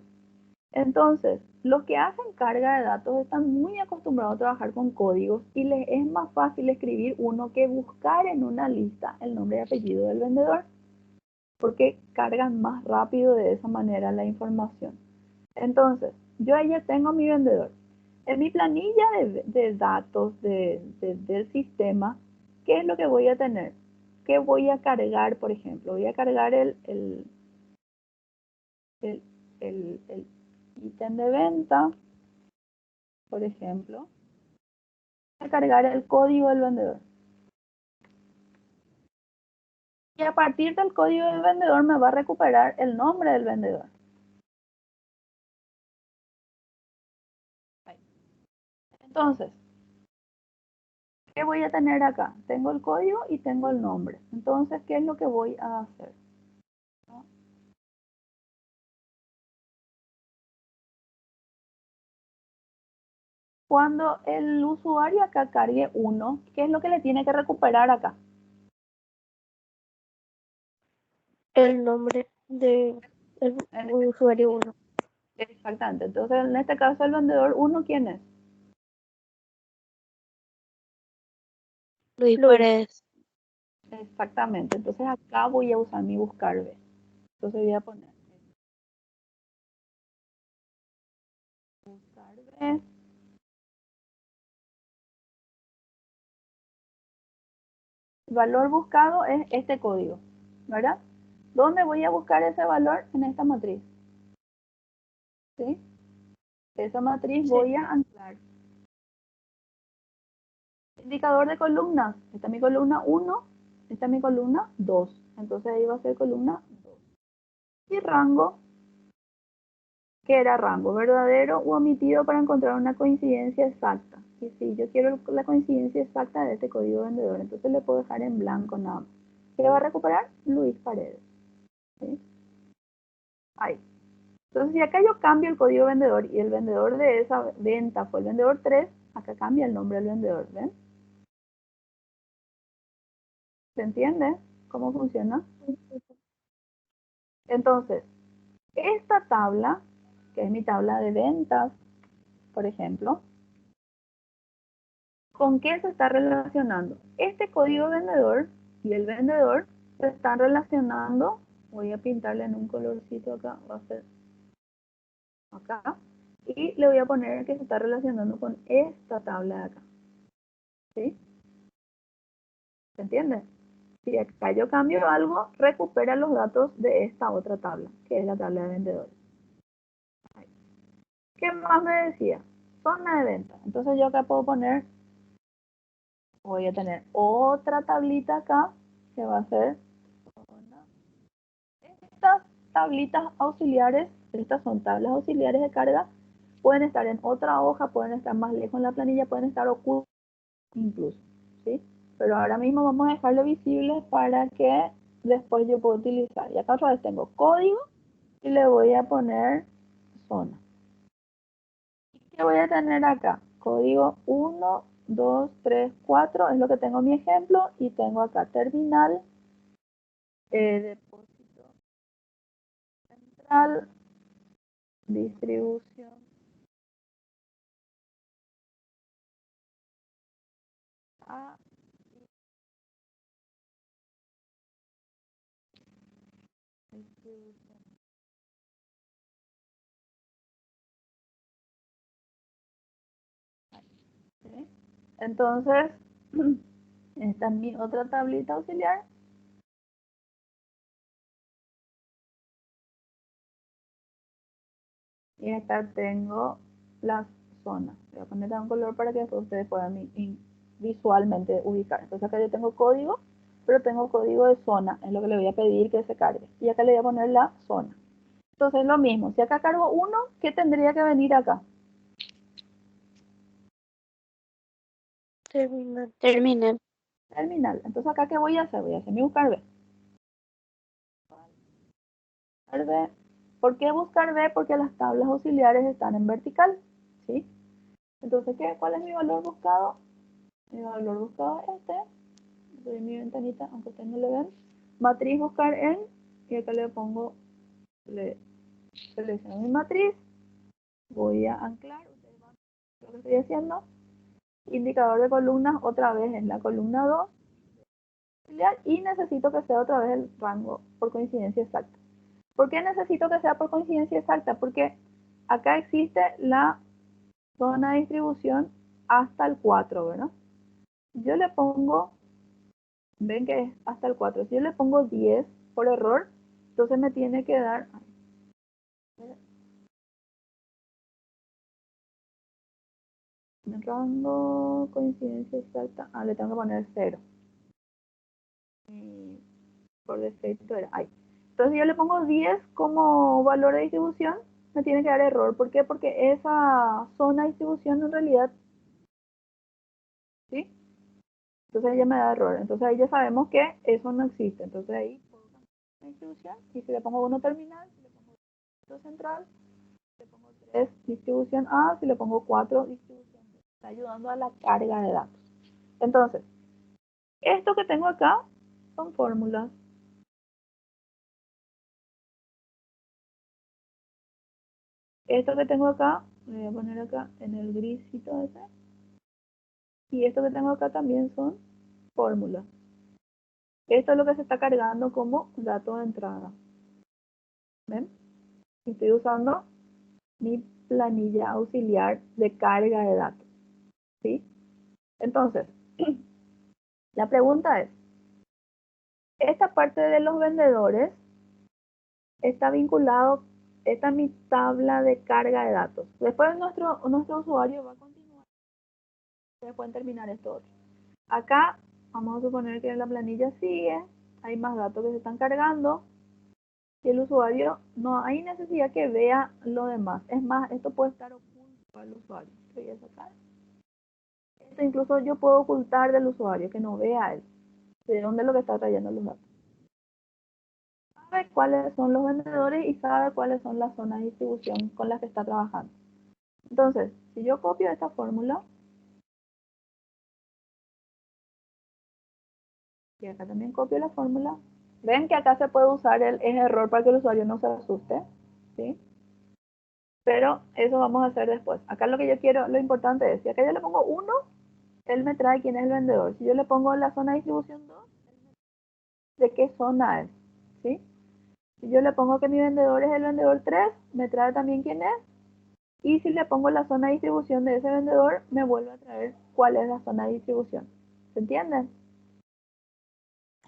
Entonces, los que hacen carga de datos están muy acostumbrados a trabajar con códigos y les es más fácil escribir uno que buscar en una lista el nombre y apellido del vendedor, porque cargan más rápido de esa manera la información. Entonces, yo ahí ya tengo mi vendedor. En mi planilla de datos del sistema, ¿qué es lo que voy a tener? ¿qué voy a cargar, por ejemplo? Voy a cargar el ítem de venta, por ejemplo. Voy a cargar el código del vendedor. Y a partir del código del vendedor me va a recuperar el nombre del vendedor. Entonces, ¿qué voy a tener acá? Tengo el código y tengo el nombre. Entonces, ¿qué es lo que voy a hacer? ¿No? Cuando el usuario acá cargue 1, ¿qué es lo que le tiene que recuperar acá? El nombre del usuario 1. Exactamente. Entonces, en este caso, el vendedor 1, ¿quién es? Luis Luis. Paredes. Exactamente. Entonces, acá voy a usar mi buscar B. Entonces, voy a poner buscar B. El valor buscado es este código, ¿verdad? ¿Dónde voy a buscar ese valor? En esta matriz. ¿Sí? Esa matriz voy a anclar. Indicador de columnas. Esta es mi columna 1, esta es mi columna 2. Entonces ahí va a ser columna 2. Y rango, ¿qué era rango? Verdadero u omitido para encontrar una coincidencia exacta. Y si yo quiero la coincidencia exacta de este código vendedor, entonces le puedo dejar en blanco nada más. ¿Qué va a recuperar? Luis Paredes. ¿Sí? Ahí. Entonces, si acá yo cambio el código vendedor y el vendedor de esa venta fue el vendedor 3, acá cambia el nombre del vendedor, ¿ven? ¿Se entiende cómo funciona? Entonces, esta tabla, que es mi tabla de ventas, por ejemplo, ¿con qué se está relacionando? Este código vendedor y el vendedor se están relacionando. Voy a pintarle en un colorcito acá, va a ser acá. Y le voy a poner que se está relacionando con esta tabla de acá. ¿Sí? ¿Se entiende? Si acá yo cambio algo, recupera los datos de esta otra tabla, que es la tabla de vendedores. ¿Qué más me decía? Zona de venta. Entonces yo acá puedo poner, voy a tener otra tablita acá, que va a ser zona. Estas tablitas auxiliares, estas son tablas auxiliares de carga, pueden estar en otra hoja, pueden estar más lejos en la planilla, pueden estar ocultas incluso, ¿sí? Pero ahora mismo vamos a dejarlo visible para que después yo pueda utilizar. Y acá otra vez tengo código y le voy a poner zona. ¿Qué voy a tener acá? Código 1, 2, 3, 4 es lo que tengo en mi ejemplo y tengo acá terminal, depósito central, distribución. A, distribución. ¿Sí? Entonces, esta es mi otra tablita auxiliar. Y acá tengo las zonas. Voy a ponerle un color para que después ustedes puedan visualmente ubicar. Entonces acá yo tengo código, pero tengo código de zona, es lo que le voy a pedir que se cargue. Y acá le voy a poner la zona. Entonces lo mismo, si acá cargo 1, ¿qué tendría que venir acá? Terminal. Terminal. Entonces acá, ¿qué voy a hacer? Voy a hacer mi buscar B. Buscar B. ¿Por qué buscar B? Porque las tablas auxiliares están en vertical, ¿sí? Entonces, ¿cuál es mi valor buscado? Mi valor buscado es este. Doy mi ventanita, aunque ustedes no lo ven. Matriz buscar en, y acá le pongo, le selecciono mi matriz, voy a anclar, ustedes van a ver lo que estoy haciendo. Indicador de columnas, otra vez en la columna 2, y necesito que sea otra vez el rango por coincidencia exacta. ¿Por qué necesito que sea por coincidencia exacta? Porque acá existe la zona de distribución hasta el 4, ¿verdad? Yo le pongo Ven que es hasta el 4. Si yo le pongo 10 por error, entonces me tiene que dar... rango, coincidencia exacta. Le tengo que poner 0. Y por defecto era ahí. Entonces, si yo le pongo 10 como valor de distribución, me tiene que dar error. ¿Por qué? Porque esa zona de distribución en realidad, ¿sí? Entonces ella me da error. Entonces ahí ya sabemos que eso no existe. Entonces ahí pongo la distribución y si le pongo 1 terminal, si le pongo 2 central, si le pongo 3 distribución A, si le pongo 4 distribución B. Está ayudando a la carga de datos. Entonces, esto que tengo acá son fórmulas. Esto que tengo acá, voy a poner acá en el grisito ese. Y esto que tengo acá también son fórmulas. Esto es lo que se está cargando como dato de entrada. ¿Ven? Estoy usando mi planilla auxiliar de carga de datos. ¿Sí? Entonces, la pregunta es, esta parte de los vendedores está vinculado, esta es mi tabla de carga de datos. Después nuestro usuario va a continuar. Ustedes pueden terminar esto otro. Acá vamos a suponer que la planilla sigue, hay más datos que se están cargando y el usuario no hay necesidad que vea lo demás. Es más, esto puede estar oculto al usuario. Voy a sacar. Esto incluso yo puedo ocultar del usuario, que no vea él de dónde es lo que está trayendo los datos. Sabe cuáles son los vendedores y sabe cuáles son las zonas de distribución con las que está trabajando. Entonces, si yo copio esta fórmula, y acá también copio la fórmula, ven que acá se puede usar el error para que el usuario no se asuste, ¿sí? Pero eso vamos a hacer después. Acá lo que yo quiero, lo importante es, si acá yo le pongo 1, él me trae quién es el vendedor. Si yo le pongo la zona de distribución 2, ¿de qué zona es? ¿Sí? Si yo le pongo que mi vendedor es el vendedor 3, me trae también quién es. Y si le pongo la zona de distribución de ese vendedor, me vuelve a traer cuál es la zona de distribución. ¿Se entiende?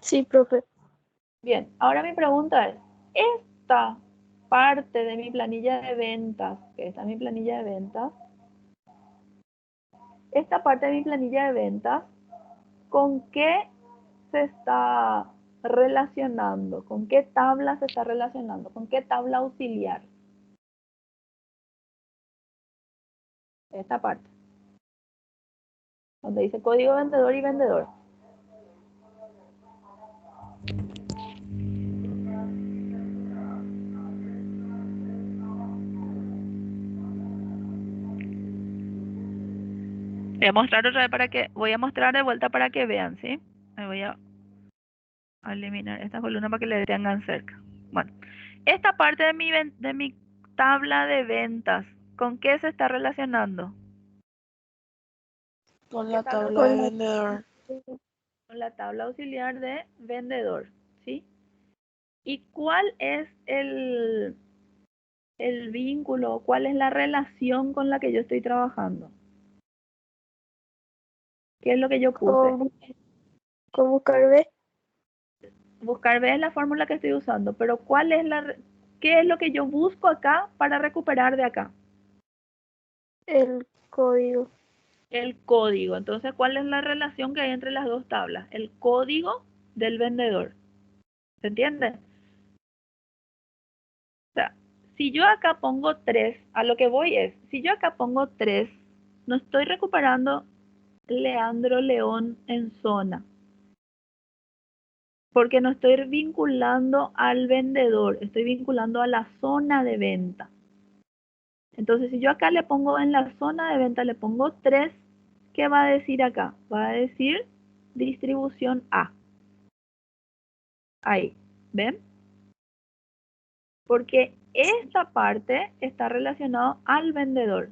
Sí, profe. Bien, ahora mi pregunta es, esta parte de mi planilla de ventas, que está en mi planilla de ventas, esta parte de mi planilla de ventas, ¿con qué se está relacionando? ¿Con qué tabla se está relacionando? ¿Con qué tabla auxiliar? Esta parte, donde dice código vendedor y vendedor. Voy a mostrar otra vez voy a mostrar de vuelta para que vean, ¿sí? Me voy a eliminar esta columna para que le tengan cerca. Bueno, esta parte de mi tabla de ventas, ¿con qué se está relacionando? Con ¿Qué la tabla tabla de Con la- vendedor. Con la tabla auxiliar de vendedor, ¿sí? ¿Y cuál es el vínculo, cuál es la relación con la que yo estoy trabajando? ¿Qué es lo que yo puse? con buscar B, Buscar B es la fórmula que estoy usando, pero ¿qué es lo que yo busco acá para recuperar de acá? el código. El código. Entonces, ¿cuál es la relación que hay entre las dos tablas? El código del vendedor. ¿Se entiende? O sea, si yo acá pongo 3, a lo que voy es, si yo acá pongo 3, no estoy recuperando Leandro León en zona, porque no estoy vinculando al vendedor, estoy vinculando a la zona de venta. Entonces, si yo acá le pongo en la zona de venta, le pongo 3, ¿qué va a decir acá? Va a decir distribución A. Ahí, ¿ven? Porque esta parte está relacionada al vendedor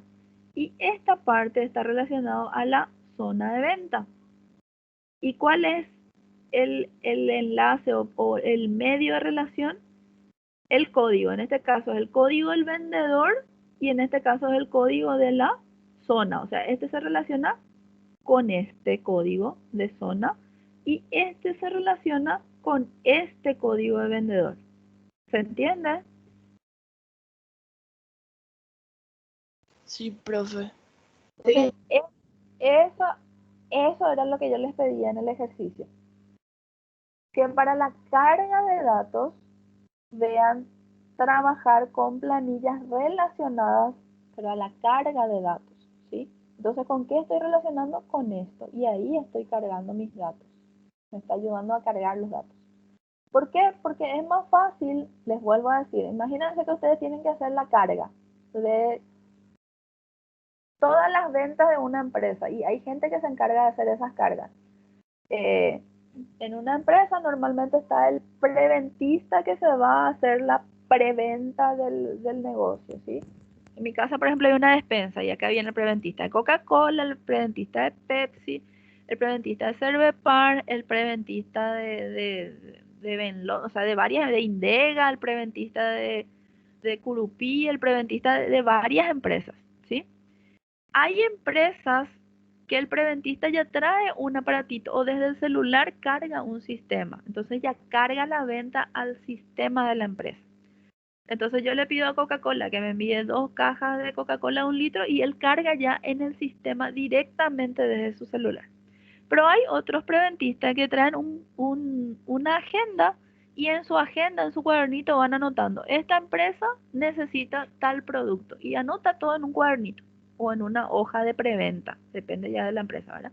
y esta parte está relacionada a la zona de venta. ¿Y cuál es el enlace o el medio de relación? El código. En este caso es el código del vendedor y en este caso es el código de la zona. O sea, este se relaciona con este código de zona y este se relaciona con este código de vendedor. ¿Se entiende? Sí, profe. Entonces, eso era lo que yo les pedía en el ejercicio. Que para la carga de datos vean trabajar con planillas relacionadas para la carga de datos, ¿sí? Entonces, ¿con qué estoy relacionando? Con esto. Y ahí estoy cargando mis datos. Me está ayudando a cargar los datos. ¿Por qué? Porque es más fácil, les vuelvo a decir, imagínense que ustedes tienen que hacer la carga de todas las ventas de una empresa y hay gente que se encarga de hacer esas cargas. En una empresa normalmente está el preventista que se va a hacer la preventa del negocio, ¿sí? En mi casa, por ejemplo, hay una despensa y acá viene el preventista de Coca-Cola, el preventista de Pepsi, el preventista de Cervepar, el preventista de Venlo, o sea, de varias, de Indega, el preventista de Curupí, el preventista de varias empresas, ¿sí? Hay empresas que el preventista ya trae un aparatito o desde el celular carga un sistema. Entonces ya carga la venta al sistema de la empresa. Entonces yo le pido a Coca-Cola que me envíe 2 cajas de Coca-Cola 1 litro y él carga ya en el sistema directamente desde su celular. Pero hay otros preventistas que traen una agenda y en su agenda, en su cuadernito van anotando, esta empresa necesita tal producto y anota todo en un cuadernito o en una hoja de preventa, depende ya de la empresa, ¿verdad?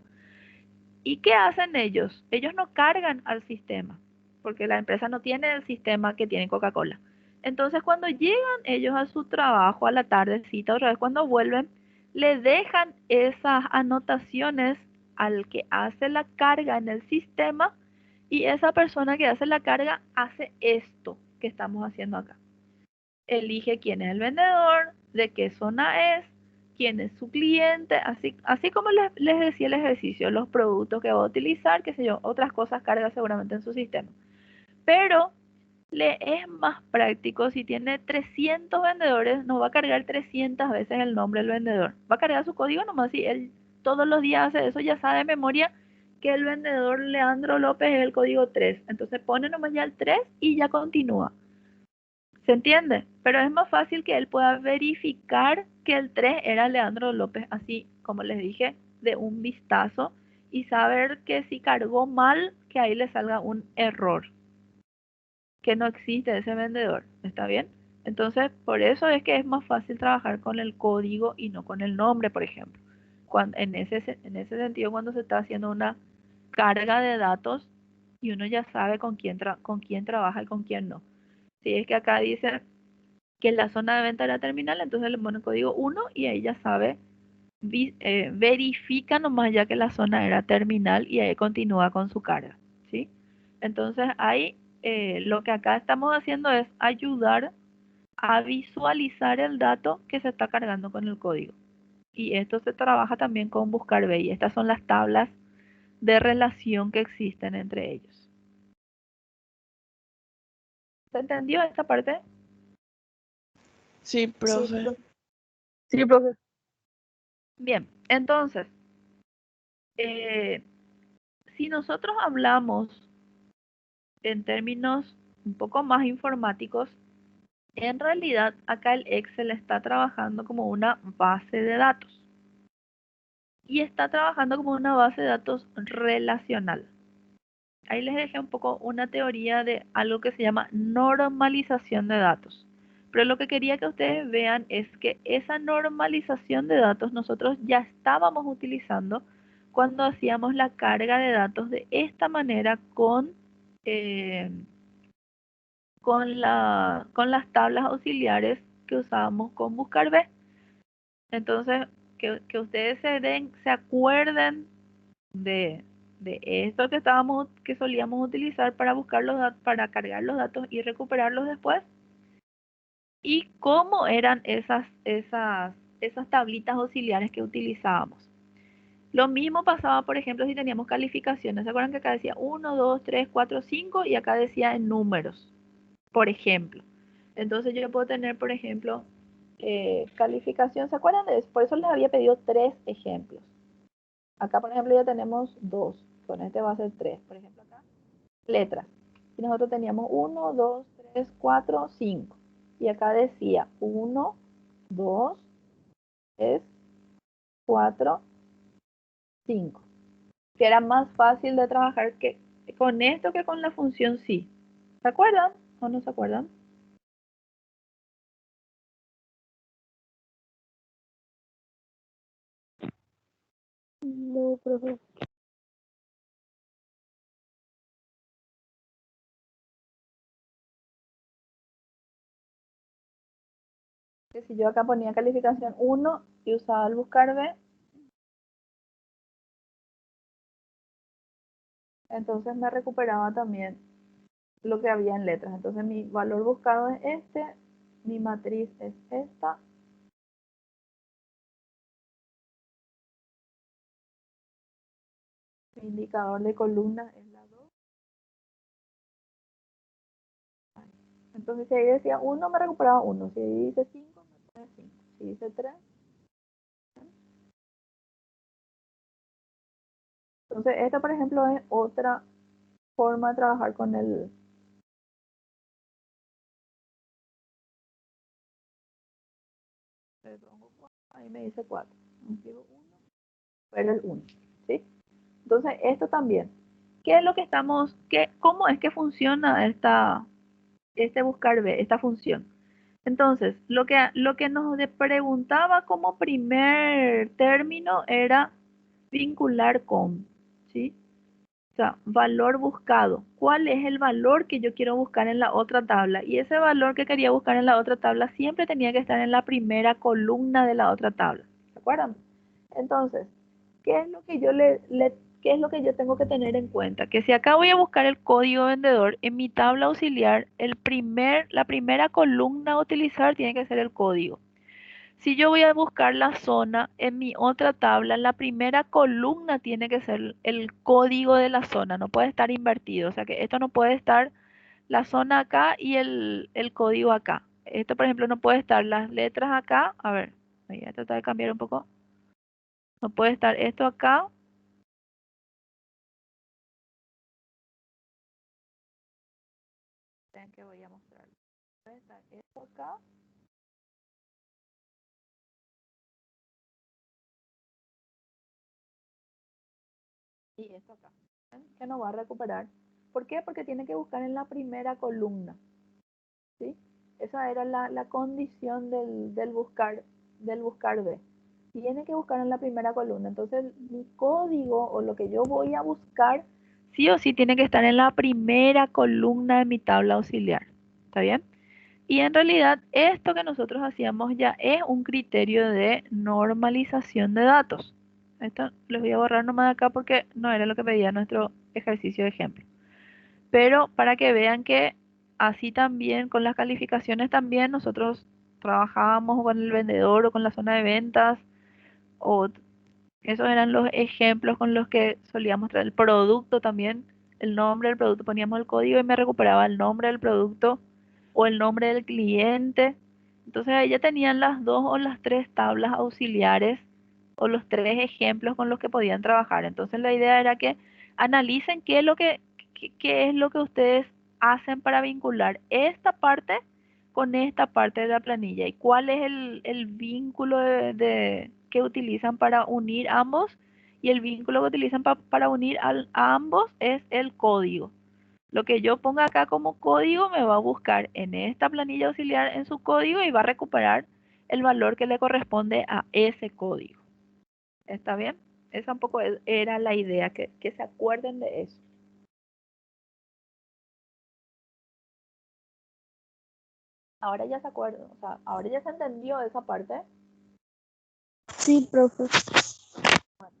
¿Y qué hacen ellos? Ellos no cargan al sistema, porque la empresa no tiene el sistema que tiene Coca-Cola. Entonces, cuando llegan ellos a su trabajo a la tardecita, otra vez cuando vuelven, le dejan esas anotaciones al que hace la carga en el sistema y esa persona que hace la carga hace esto que estamos haciendo acá. Elige quién es el vendedor, de qué zona es, quién es su cliente, así como les decía el ejercicio, los productos que va a utilizar, qué sé yo, otras cosas carga seguramente en su sistema. Pero le es más práctico si tiene 300 vendedores, no va a cargar 300 veces el nombre del vendedor. Va a cargar su código nomás si él todos los días hace eso, ya sabe de memoria que el vendedor Leandro López es el código 3. Entonces pone nomás ya el 3 y ya continúa. ¿Se entiende? Pero es más fácil que él pueda verificar que el 3 era Leandro López, así como les dije, de un vistazo y saber que si cargó mal, que ahí le salga un error, que no existe ese vendedor. ¿Está bien? Entonces, por eso es que es más fácil trabajar con el código y no con el nombre, por ejemplo. En ese sentido, cuando se está haciendo una carga de datos y uno ya sabe con quién trabaja y con quién no. Si es que acá dice que es la zona de venta de la terminal, entonces le pone código 1 y ahí ya sabe, verifica nomás ya que la zona era terminal y ahí continúa con su carga, ¿sí? Entonces ahí lo que acá estamos haciendo es ayudar a visualizar el dato que se está cargando con el código. Y esto se trabaja también con buscar BI. Estas son las tablas de relación que existen entre ellos. ¿Se entendió esta parte? Sí, profe. Sí, profe. Bien, entonces, si nosotros hablamos en términos un poco más informáticos, en realidad acá el Excel está trabajando como una base de datos y está trabajando como una base de datos relacional. Ahí les dejé un poco una teoría de algo que se llama normalización de datos. Pero lo que quería que ustedes vean es que esa normalización de datos nosotros ya estábamos utilizando cuando hacíamos la carga de datos de esta manera eh, con las tablas auxiliares que usábamos con BuscarB. Entonces, que ustedes se acuerden de esto que solíamos utilizar para buscar para cargar los datos y recuperarlos después. Y cómo eran esas tablitas auxiliares que utilizábamos. Lo mismo pasaba, por ejemplo, si teníamos calificaciones. ¿Se acuerdan que acá decía 1, 2, 3, 4, 5 y acá decía en números, por ejemplo? Entonces yo puedo tener, por ejemplo, calificación. ¿Se acuerdan de eso? Por eso les había pedido 3 ejemplos. Acá, por ejemplo, ya tenemos 2. Con este va a ser 3. Por ejemplo, acá, letras. Y nosotros teníamos 1, 2, 3, 4, 5. Y acá decía 1, 2, 3, 4, 5. Que era más fácil de trabajar que con esto que con la función sí. ¿Se acuerdan o no se acuerdan? No, profe. Que si yo acá ponía calificación 1 y usaba el buscar B, entonces me recuperaba también lo que había en letras. Entonces mi valor buscado es este, mi matriz es esta. Mi indicador de columna es la 2. Entonces si ahí decía 1 me recuperaba 1. Si ahí dice 5 me pone 5. Si dice 3. Entonces esta por ejemplo es otra forma de trabajar con el... Ahí me dice 4. Pero el 1. ¿Sí? Entonces esto también. ¿Qué es lo que estamos... ¿Cómo es que funciona este buscar B, esta función? Entonces, lo que nos preguntaba como primer término era vincular con, ¿sí? O sea, valor buscado. ¿Cuál es el valor que yo quiero buscar en la otra tabla? Y ese valor que quería buscar en la otra tabla siempre tenía que estar en la primera columna de la otra tabla. ¿Se acuerdan? Entonces, ¿qué es lo que qué es lo que yo tengo que tener en cuenta? Que si acá voy a buscar el código vendedor, en mi tabla auxiliar, la primera columna a utilizar tiene que ser el código. Si yo voy a buscar la zona en mi otra tabla, la primera columna tiene que ser el código de la zona, no puede estar invertido. O sea que esto no puede estar la zona acá y el código acá. Esto, por ejemplo, no puede estar las letras acá. A ver, voy a tratar de cambiar un poco. No puede estar esto acá. Vean que voy a mostrar. Puede estar esto acá y esto acá. ¿Ven? Que no va a recuperar. ¿Por qué? Porque tiene que buscar en la primera columna. ¿Sí? Esa era la condición del buscar B. Tiene que buscar en la primera columna. Entonces, mi código o lo que yo voy a buscar, sí o sí tiene que estar en la primera columna de mi tabla auxiliar. ¿Está bien? Y en realidad, esto que nosotros hacíamos ya es un criterio de normalización de datos. Esto les voy a borrar nomás de acá porque no era lo que pedía nuestro ejercicio de ejemplo. Pero para que vean que así también con las calificaciones también nosotros trabajábamos con el vendedor o con la zona de ventas o esos eran los ejemplos con los que solíamos traer el producto también, el nombre del producto, poníamos el código y me recuperaba el nombre del producto o el nombre del cliente. Entonces ahí ya tenían las dos o las tres tablas auxiliares o los tres ejemplos con los que podían trabajar. Entonces la idea era que analicen qué es lo que ustedes hacen para vincular esta parte con esta parte de la planilla y cuál es el vínculo que utilizan para unir ambos y el vínculo que utilizan para unir a ambos es el código. Lo que yo ponga acá como código me va a buscar en esta planilla auxiliar en su código y va a recuperar el valor que le corresponde a ese código. ¿Está bien? Esa un poco era la idea, que se acuerden de eso. Ahora ya se acuerdan, o sea, ahora ya se entendió esa parte. Sí, profe.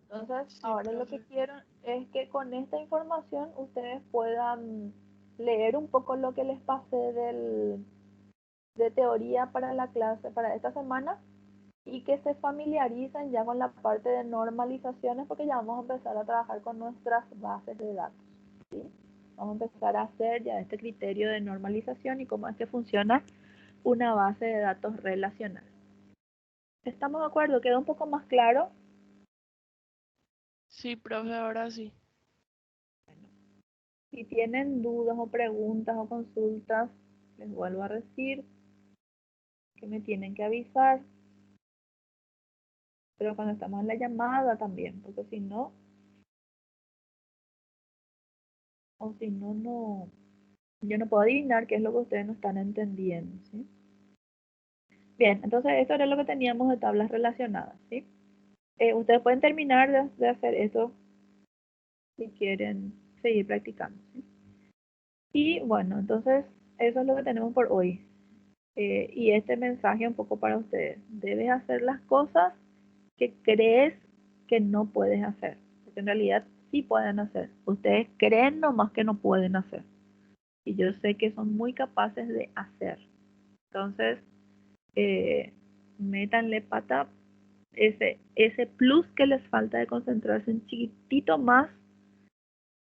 Entonces, Sí, ahora lo que profe. quiero es que con esta información ustedes puedan leer un poco lo que les pasé de teoría para la clase, para esta semana, y que se familiaricen ya con la parte de normalizaciones, porque ya vamos a empezar a trabajar con nuestras bases de datos. ¿Sí? Vamos a empezar a hacer ya este criterio de normalización y cómo es que funciona una base de datos relacional. ¿Estamos de acuerdo? ¿Quedó un poco más claro? Sí, profe, ahora sí. Si tienen dudas o preguntas o consultas, les vuelvo a decir que me tienen que avisar. Pero cuando estamos en la llamada también, porque si no, no, yo no puedo adivinar qué es lo que ustedes no están entendiendo, ¿sí? Bien, entonces esto era lo que teníamos de tablas relacionadas, ¿sí? Ustedes pueden terminar de hacer esto si quieren seguir practicando, ¿sí? Y bueno, entonces eso es lo que tenemos por hoy. Y este mensaje un poco para ustedes. Debes hacer las cosas que crees que no puedes hacer, porque en realidad sí pueden hacer. Ustedes creen nomás que no pueden hacer. Y yo sé que son muy capaces de hacer. Entonces, métanle pata ese plus que les falta de concentrarse un chiquitito más,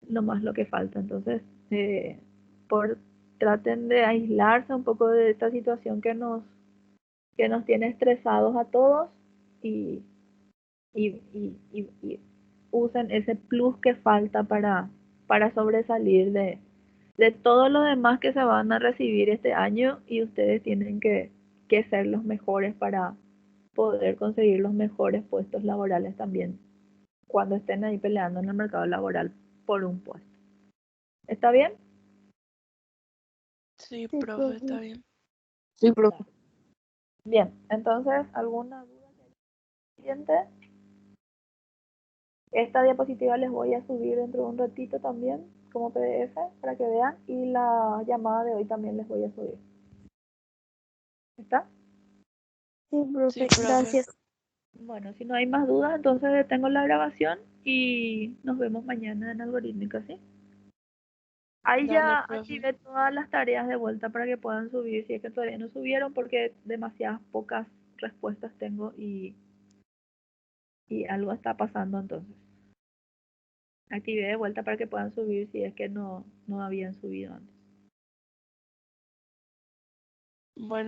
lo más lo que falta. Entonces, por traten de aislarse un poco de esta situación que nos tiene estresados a todos y, y usen ese plus que falta para sobresalir de todos los demás que se van a recibir este año y ustedes tienen que ser los mejores para poder conseguir los mejores puestos laborales también cuando estén ahí peleando en el mercado laboral por un puesto. ¿Está bien? Sí, Sí, profe, está profe. bien. Sí, profe. Bien, entonces, ¿alguna duda siguiente? Esta diapositiva les voy a subir dentro de un ratito también como PDF para que vean y la llamada de hoy también les voy a subir. ¿Está? Sí, Sí, profe. profe. Gracias. Bueno, si no hay más dudas, entonces detengo la grabación y nos vemos mañana en Algorítmica, ¿sí? Ahí Dale, ya profe. activé todas las tareas de vuelta para que puedan subir, si es que todavía no subieron, porque demasiadas pocas respuestas tengo y algo está pasando entonces. Activé de vuelta para que puedan subir si es que no habían subido antes. Bueno.